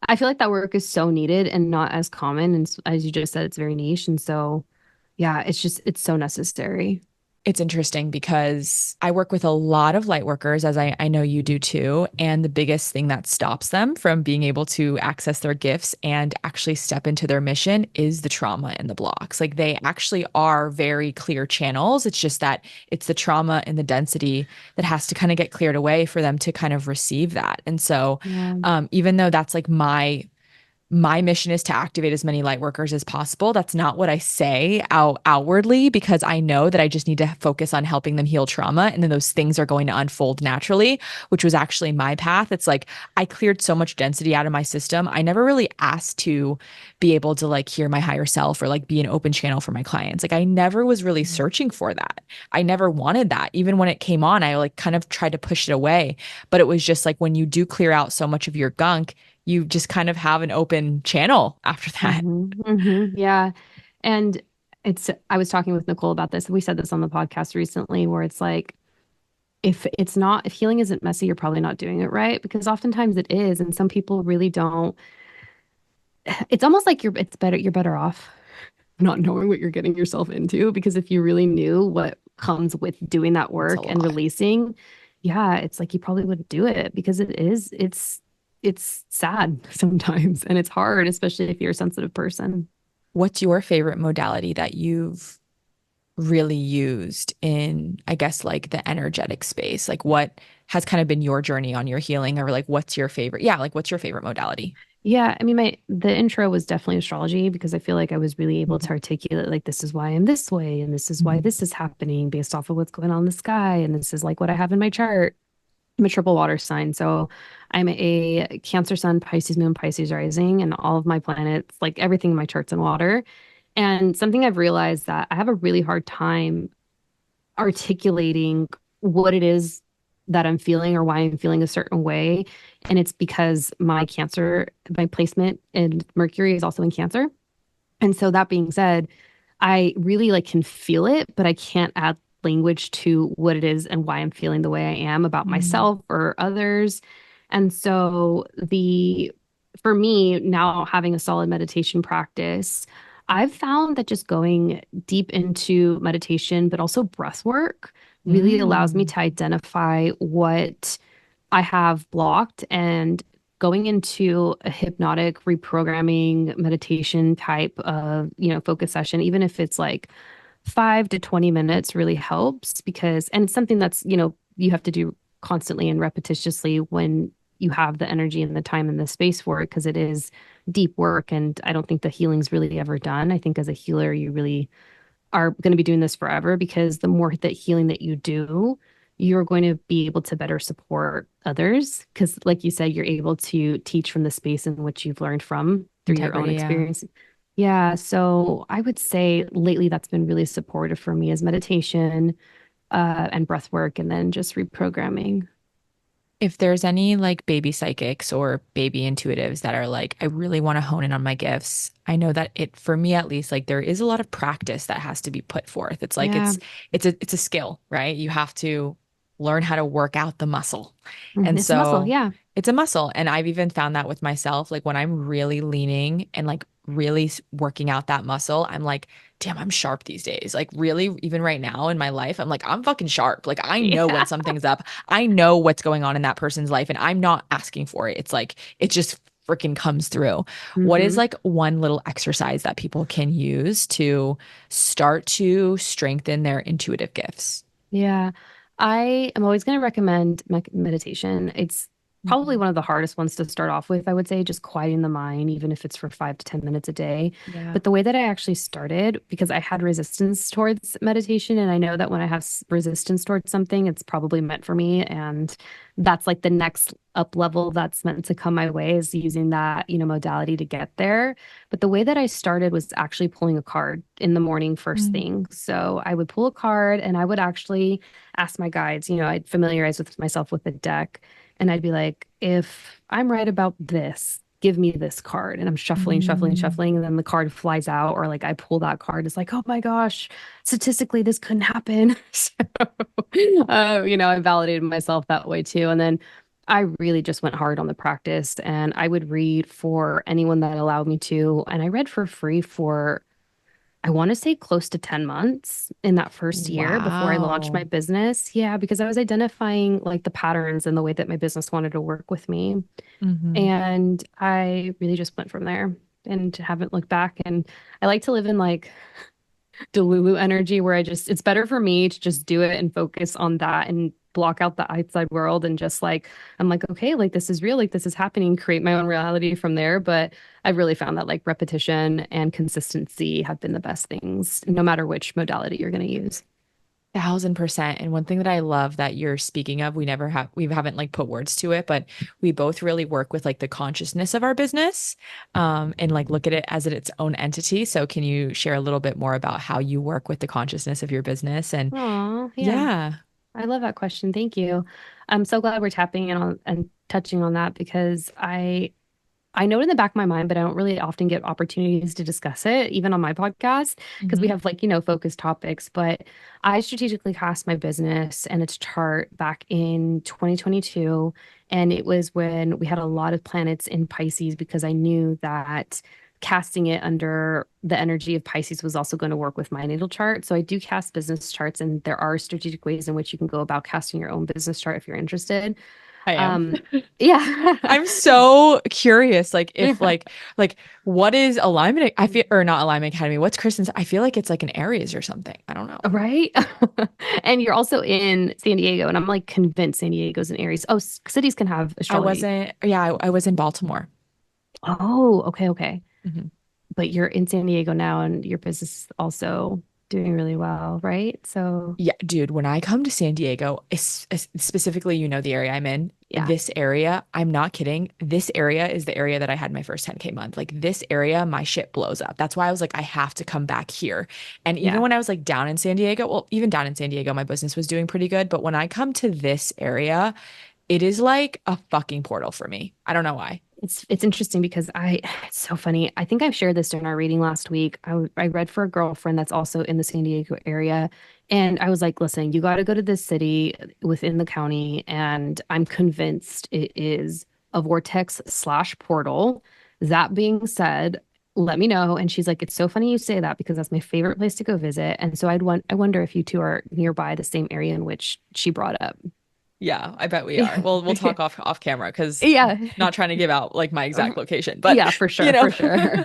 I feel like that work is so needed and not as common. And as you just said, it's very niche. And so, yeah, it's so necessary. It's interesting because I work with a lot of light workers, as I know you do too. And the biggest thing that stops them from being able to access their gifts and actually step into their mission is the trauma and the blocks. Like they actually are very clear channels. It's just that it's the trauma and the density that has to kind of get cleared away for them to kind of receive that. And so, Yeah. even though that's like my mission is to activate as many light workers as possible. That's not what I say outwardly because I know that I just need to focus on helping them heal trauma and then those things are going to unfold naturally, which was actually my path. It's like I cleared so much density out of my system. I never really asked to be able to like hear my higher self or like be an open channel for my clients. Like I never was really searching for that. I never wanted that. Even when it came on, I like kind of tried to push it away, but it was just like when you do clear out so much of your gunk, you just kind of have an open channel after that. Yeah. And I was talking with Nicole about this. We said this on the podcast recently, where it's like, if healing isn't messy, you're probably not doing it right because oftentimes it is. And some people really don't. It's almost like you're better off not knowing what you're getting yourself into because if you really knew what comes with doing that It's a work and lot. releasing, yeah, it's like you probably wouldn't do it because it's sad sometimes and it's hard, especially if you're a sensitive person. What's your favorite modality that you've really used in, I guess, like the energetic space? Like what has kind of been your journey on your healing or like what's your favorite? Yeah, like what's your favorite modality? Yeah, I mean, my the intro was definitely astrology because I feel like I was really able Mhm. to articulate like this is why I'm this way and this is why Mhm. this is happening based off of what's going on in the sky and this is like what I have in my chart. I'm a triple water sign, so I'm a Cancer Sun, Pisces Moon, Pisces Rising, and all of my planets, like everything in my chart's in water. And something I've realized that I have a really hard time articulating what it is that I'm feeling or why I'm feeling a certain way. And it's because my placement in Mercury is also in Cancer. And so that being said, I really like can feel it, but I can't add language to what it is and why I'm feeling the way I am about Mhm. myself or others. And so the for me now having a solid meditation practice, I've found that just going deep into meditation, but also breath work really allows me Mm. to identify what I have blocked and going into a hypnotic reprogramming meditation type of, focus session, even if it's like 5 to 20 minutes really helps because, and it's something that's, you have to do constantly and repetitiously when you have the energy and the time and the space for it because it is deep work. And I don't think the healing's really ever done. I think as a healer, you really are going to be doing this forever because the more that healing that you do, you're going to be able to better support others. Because, like you said, you're able to teach from the space in which you've learned from through your own Integrity, yeah. experience. Yeah. So I would say lately that's been really supportive for me is meditation and breath work and then just reprogramming. If there's any like baby psychics or baby intuitives that are like, I really want to hone in on my gifts, I know that it, for me at least, like there is a lot of practice that has to be put forth. It's like Yeah. it's a skill, right? You have to learn how to work out the muscle. And It's a muscle. so Yeah. it's a muscle. And I've even found that with myself, like when I'm really leaning and like really working out that muscle, I'm like, damn, I'm sharp these days. Like really, even right now in my life, I'm like, I'm fucking sharp. Like I know when Yeah. something's up. I know what's going on in that person's life and I'm not asking for it. It's like it just freaking comes through. What is hmm like one little exercise that people can use to start to strengthen their intuitive gifts? Yeah. I am always going to recommend meditation. It's probably Mhm. one of the hardest ones to start off with, I would say, just quieting the mind, even if it's for 5 to 10 minutes a day. Yeah. But the way that I actually started, because I had resistance towards meditation, and I know that when I have resistance towards something, it's probably meant for me. And that's like the next up level that's meant to come my way is using that, modality to get there. But the way that I started was actually pulling a card in the morning first Mm. thing. So I would pull a card and I would actually ask my guides, I'd familiarize with myself with the deck and I'd be like, if I'm right about this, give me this card. And I'm shuffling, shuffling, Mm. shuffling. And then the card flies out, or like I pull that card. It's like, oh my gosh, statistically, this couldn't happen. So, I validated myself that way too. And then I really just went hard on the practice and I would read for anyone that allowed me to. And I read for free for, I want to say close to 10 months in that first year before I launched my Wow. business. Yeah, because I was identifying like the patterns and the way that my business wanted to work with me. Hmm. And I really just went from there and haven't looked back. And I like to live in like Delulu energy where it's better for me to just do it and focus on that and block out the outside world and just like, I'm like, okay, like this is real, like this is happening, create my own reality from there. But I've really found that like repetition and consistency have been the best things, no matter which modality you're going to use. 1,000%. And one thing that I love that you're speaking of, we haven't like put words to it, but we both really work with like the consciousness of our business, and like look at it as its own entity. So can you share a little bit more about how you work with the consciousness of your business? And Oh, yeah. yeah. I love that question. Thank you. I'm so glad we're tapping in on and touching on that because I know it in the back of my mind, but I don't really often get opportunities to discuss it, even on my podcast, because we Hmm. have like, focused topics. But I strategically cast my business and its chart back in 2022. And it was when we had a lot of planets in Pisces because I knew that casting it under the energy of Pisces was also going to work with my natal chart. So I do cast business charts, and there are strategic ways in which you can go about casting your own business chart if you're interested. I am. Um, yeah. I'm so curious, like if Yeah. like what is alignment? I feel or not alignment academy. What's Kristen's? I feel like it's like an Aries or something. I don't know. Right? And you're also in San Diego, and I'm like convinced San Diego's an Aries. Oh, cities can have I astrology. wasn't. Yeah, I was in Baltimore. Oh, okay, okay. Mhm. But you're in San Diego now, and your business is also doing really well, right? So, Yeah, dude, when I come to San Diego, specifically, the area I'm in, yeah, this area, I'm not kidding. This area is the area that I had my first 10K month. Like this area, my shit blows up. That's why I was like, I have to come back here. And even yeah. when I was like down in San Diego, well, even down in San Diego, my business was doing pretty good. But when I come to this area, it is like a fucking portal for me. I don't know why. It's interesting because it's so funny. I think I've shared this during our reading last week. I read for a girlfriend that's also in the San Diego area, and I was like, "Listen, you got to go to this city within the county, and I'm convinced it is a vortex slash portal." That being said, let me know. And she's like, "It's so funny you say that because that's my favorite place to go visit." And so I wonder if you two are nearby the same area in which she brought up. Yeah, I bet we are. We'll talk off camera because Yeah. not trying to give out like my exact location, but Yeah, for you sure, know. for sure.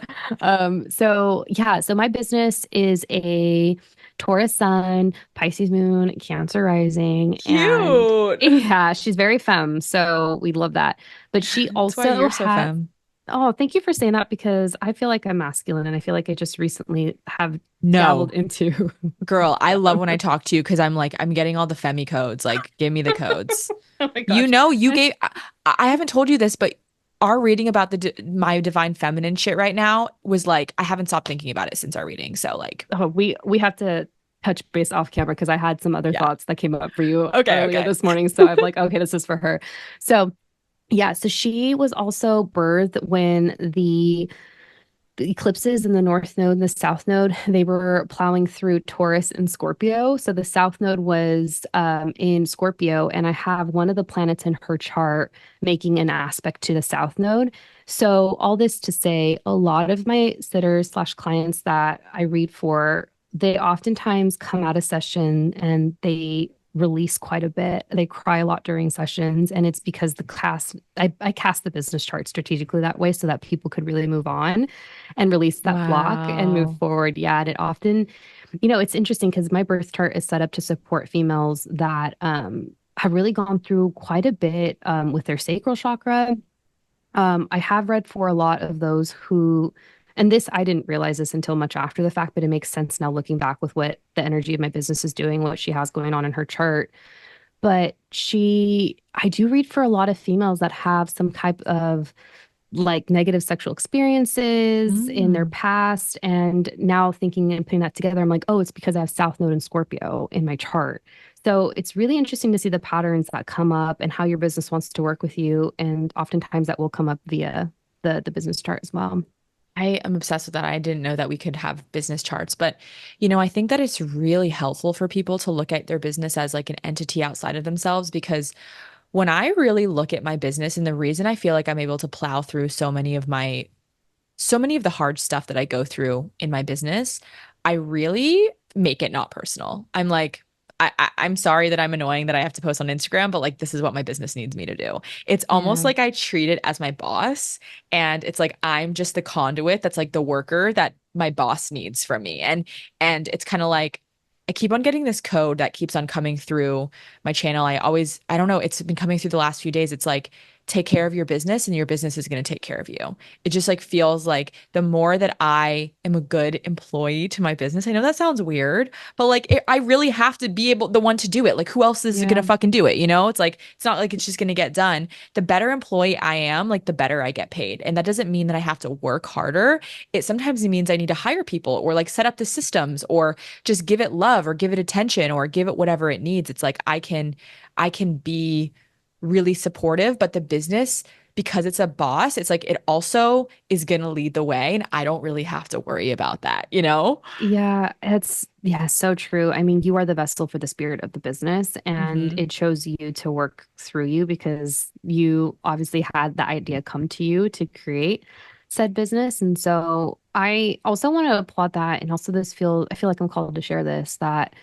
So yeah, so my business is a Taurus sun, Pisces moon, Cancer rising, and Cute. yeah, she's very femme, so we love that. But she That's why also you're so had, femme. oh, thank you for saying that because I feel like I'm masculine and I feel like I just recently have dabbled No, into girl, I love when I femme. talk to you because I'm like, I'm getting all the femi codes. Like, give me the codes. Oh my gosh. You gave, I haven't told you this, but our reading about my divine feminine shit right now was like, I haven't stopped thinking about it since our reading. So, like, Oh, we have to touch base off camera because I had some other yeah. thoughts that came up for you Okay, earlier okay. this morning. So I'm like, okay, this is for her. So yeah, so she was also birthed when the eclipses in the North Node and the South Node, they were plowing through Taurus and Scorpio. So the South Node was in Scorpio, and I have one of the planets in her chart making an aspect to the South Node. So all this to say, a lot of my sitters slash clients that I read for, they oftentimes come out of session and they release quite a bit. They cry a lot during sessions, and it's because I cast the business chart strategically that way so that people could really move on and release that block and move Wow. forward. Yeah, and it often, it's interesting because my birth chart is set up to support females that have really gone through quite a bit with their sacral chakra. I have read for a lot of those who, and this, I didn't realize this until much after the fact, but it makes sense now looking back with what the energy of my business is doing, what she has going on in her chart. But I do read for a lot of females that have some type of like negative sexual experiences in their Mm. past. And now thinking and putting that together, I'm like, oh, it's because I have South Node and Scorpio in my chart. So it's really interesting to see the patterns that come up and how your business wants to work with you. And oftentimes that will come up via the business chart as well. I am obsessed with that. I didn't know that we could have business charts, but I think that it's really helpful for people to look at their business as like an entity outside of themselves because when I really look at my business and the reason I feel like I'm able to plow through so many of the hard stuff that I go through in my business, I really make it not personal. I'm like, I'm sorry that I'm annoying that I have to post on Instagram, but like this is what my business needs me to do. It's almost Yeah. like I treat it as my boss, and it's like I'm just the conduit that's like the worker that my boss needs from me. And it's kind of like I keep on getting this code that keeps on coming through my channel. I don't know, it's been coming through the last few days. It's like take care of your business and your business is going to take care of you. It just like feels like the more that I am a good employee to my business. I know that sounds weird, but like I really have to be able the one to do it. Like who else is going to Yeah. fucking do it, you know? It's like it's not like it's just going to get done. The better employee I am, like the better I get paid. And that doesn't mean that I have to work harder. It sometimes it means I need to hire people or like set up the systems or just give it love or give it attention or give it whatever it needs. It's like I can be really supportive, but the business, because it's a boss, it's like it also is going to lead the way. And I don't really have to worry about that, you know? Yeah, it's yeah, so true. I mean, you are the vessel for the spirit of the business, and Hmm. it chose you to work through you because you obviously had the idea come to you to create said business. And so I also want to applaud that. And also I feel like I'm called to share this, that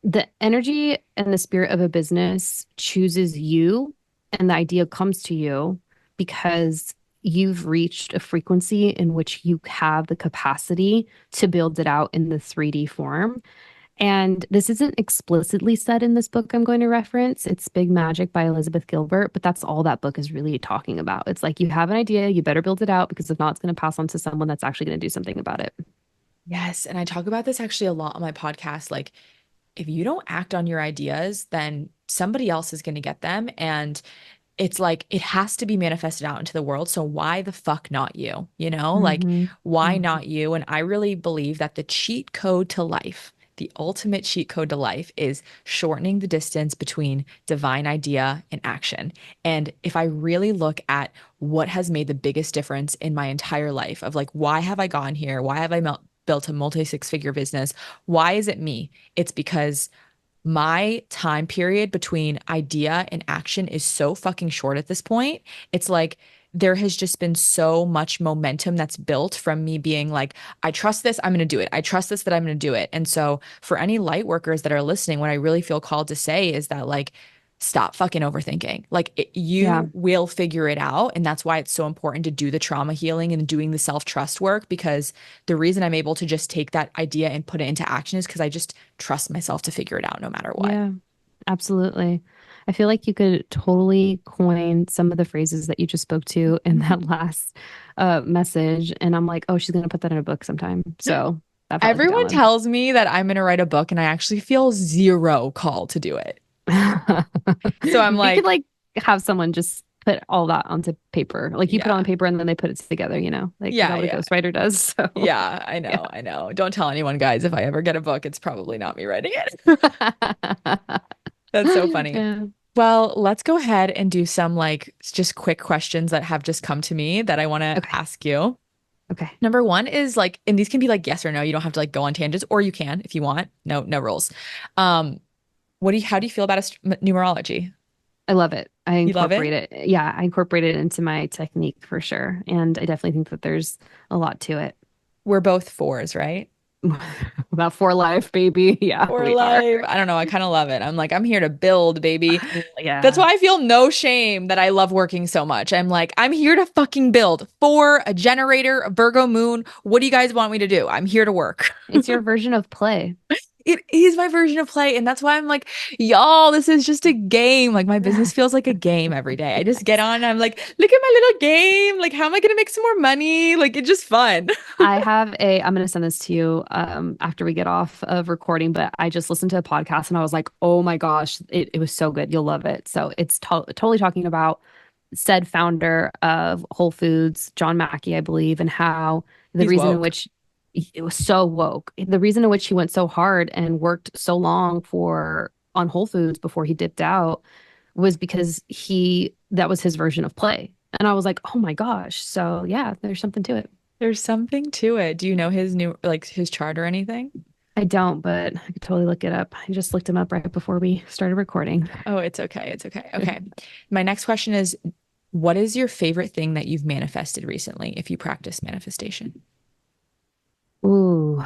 the energy and the spirit of a business chooses you and the idea comes to you because you've reached a frequency in which you have the capacity to build it out in the 3D form. And this isn't explicitly said in this book I'm going to reference. It's Big Magic by Elizabeth Gilbert, but that's all that book is really talking about. It's like you have an idea, you better build it out because if not, it's going to pass on to someone that's actually going to do something about it. Yes. And I talk about this actually a lot on my podcast. Like, if you don't act on your ideas, then somebody else is going to get them. And it's like it has to be manifested out into the world. So why the fuck not you? You know, like Hmm. why Hmm. not you? And I really believe that the cheat code to life, the ultimate cheat code to life is shortening the distance between divine idea and action. And if I really look at what has made the biggest difference in my entire life of like, why have I gone here? Why have I built a multi six figure business? Why is it me? It's because my time period between idea and action is so fucking short at this point. It's like there has just been so much momentum that's built from me being like, I trust this, I'm going to do it. I trust this, that I'm going to do it. And so, for any light workers that are listening, what I really feel called to say is that, like, stop fucking overthinking. Yeah. You will figure it out. And that's why it's so important to do the trauma healing and doing the self trust work, because the reason I'm able to just take that idea and put it into action is because I just trust myself to figure it out no matter what. Yeah. Absolutely. I feel like you could totally coin some of the phrases that you just spoke to in that last message. And I'm like, oh, she's going to put that in a book sometime. So that felt like a Everyone download. tells me that I'm going to write a book, and I actually feel zero call to do it. So I'm We could like, like have someone just put all that onto paper. Like you put it on yeah, paper and then they put it together, you know? Like, is that yeah, what a yeah, ghostwriter does? So, yeah. I yeah. know, I know. Don't tell anyone, guys. If I ever get a book, it's probably not me writing it. That's so funny. Yeah. Well, let's go ahead and do some like just quick questions that have just come to me that I want to Okay. ask you. Okay. Number one is like, and these can be like yes or no. You don't have to like go on tangents, or you can if you want. No, no rules. Um, how do you feel about numerology? I love it. I You love incorporate it? it. Yeah, I incorporate it into my technique for sure. And I definitely think that there's a lot to it. We're both fours, right? About for life, baby. Yeah, For we are. life. I don't know. I kind of love it. I'm like, I'm here to build, baby. That's Yeah. why I feel no shame that I love working so much. I'm like, I'm here to fucking build for a generator, a Virgo moon. What do you guys want me to do? I'm here to work. It's your version of play. It is my version of play. And that's why I'm like, y'all, this is just a game. Like my business feels like a game every day. I just get Yes. on and I'm like, look at my little game. Like, how am I going to make some more money? Like, it's just fun. I'm going to send this to you after we get off of recording, but I just listened to a podcast and I was like, oh my gosh, it was so good. You'll love it. So it's totally talking about said founder of Whole Foods, John Mackey, I believe, and how the He's reason in woke. which it was so woke, the reason in which he went so hard and worked so long for on Whole Foods before he dipped out was because that was his version of play. And I was like, oh my gosh. So yeah, there's something to it. There's something to it. Do you know his new, like his chart or anything? I don't, but I could totally look it up. I just looked him up right before we started recording. Oh, it's okay. It's okay. Okay. My next question is, what is your favorite thing that you've manifested recently if you practice manifestation? Ooh,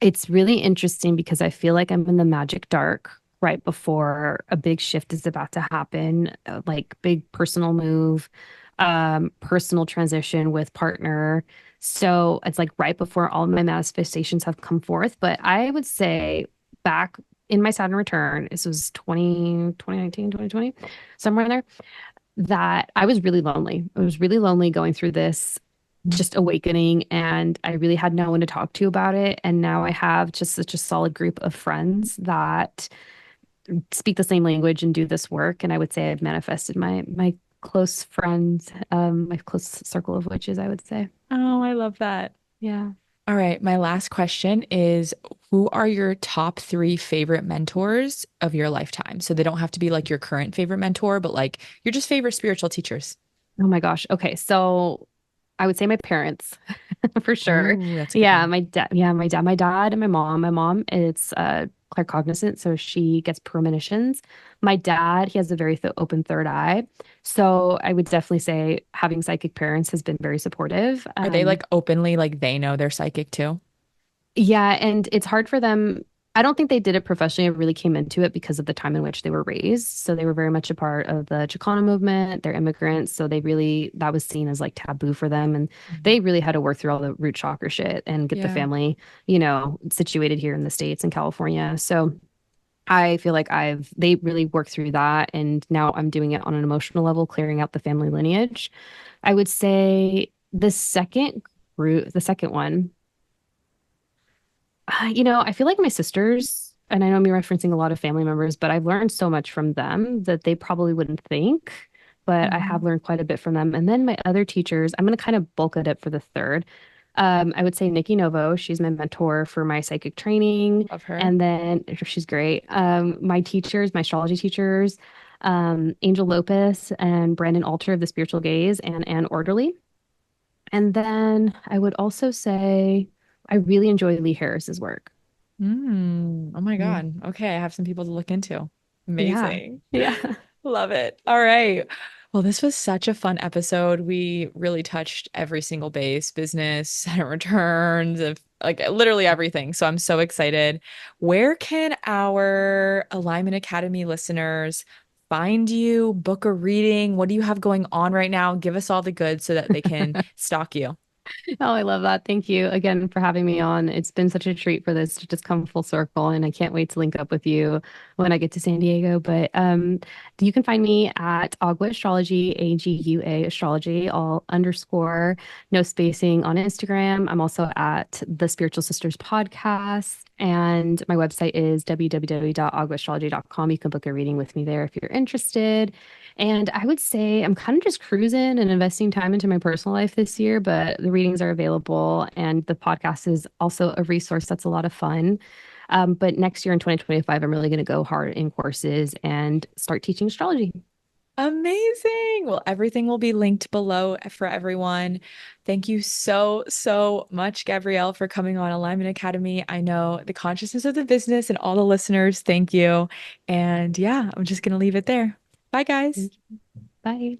it's really interesting because I feel like I'm in the magic dark right before a big shift is about to happen, like big personal move, personal transition with partner. So it's like right before all of my manifestations have come forth. But I would say back in my Saturn return, this was 2019, 2020, somewhere in there, that I was really lonely. I was really lonely going through this just awakening, and I really had no one to talk to about it. And now I have just such a solid group of friends that speak the same language and do this work. And I would say I've manifested my close friends, my close circle of witches, I would say. Oh, I love that. Yeah. All right. My last question is, who are your top three favorite mentors of your lifetime? So they don't have to be like your current favorite mentor, but like your just favorite spiritual teachers. Oh my gosh. Okay. So I would say my parents for sure. Oh, that's a good Yeah, one. my dad. Yeah, my dad and my mom. My mom is claircognizant, so she gets premonitions. My dad, he has a very th open third eye, so I would definitely say having psychic parents has been very supportive. Are they like openly like they know they're psychic too? Yeah, and it's hard for them. I don't think they did it professionally. It really came into it because of the time in which they were raised. So they were very much a part of the Chicano movement. They're immigrants. So they really, that was seen as like taboo for them. And Mhm. they really had to work through all the root chakra shit and get the Yeah. family, situated here in the States and California. So I feel like they really worked through that. And now I'm doing it on an emotional level, clearing out the family lineage. I would say the second one. I feel like my sisters, and I know I'm referencing a lot of family members, but I've learned so much from them that they probably wouldn't think, but I have Mhm. learned quite a bit from them. And then my other teachers, I'm going to kind of bulk it up for the third. I would say Nikki Novo, she's my mentor for my psychic training. Love her. And then she's great. My teachers, my astrology teachers, Angel Lopez and Brandon Alter of the Spiritual Gaze and Anne Orderly. And then I would also say I really enjoy Lee Harris's work. Oh my Yeah. God. Okay, I have some people to look into. Yeah. Amazing. Yeah. Love it. All right. Well, this was such a fun episode. We really touched every single base, business, Saturn returns, of like literally everything. So I'm so excited. Where can our Alignment Academy listeners find you, book a reading? What do you have going on right now? Give us all the goods so that they can stalk you. Oh, I love that. Thank you again for having me on. It's been such a treat for this to just come full circle, and I can't wait to link up with you when I get to San Diego. But you can find me at Agua Astrology, AGUA Astrology, all underscore, no spacing on Instagram. I'm also at the Spiritual Sisters podcast, and my website is www.aguaastrology.com. You can book a reading with me there if you're interested. And I would say I'm kind of just cruising and investing time into my personal life this year, but the readings are available and the podcast is also a resource that's a lot of fun. But next year in 2025, I'm really going to go hard in courses and start teaching astrology. Amazing. Well, everything will be linked below for everyone. Thank you so, so much, Gabrielle, for coming on Alignment Academy. I know the consciousness of the business and all the listeners. Thank you. And yeah, I'm just going to leave it there. Bye, guys. Thank you. Bye.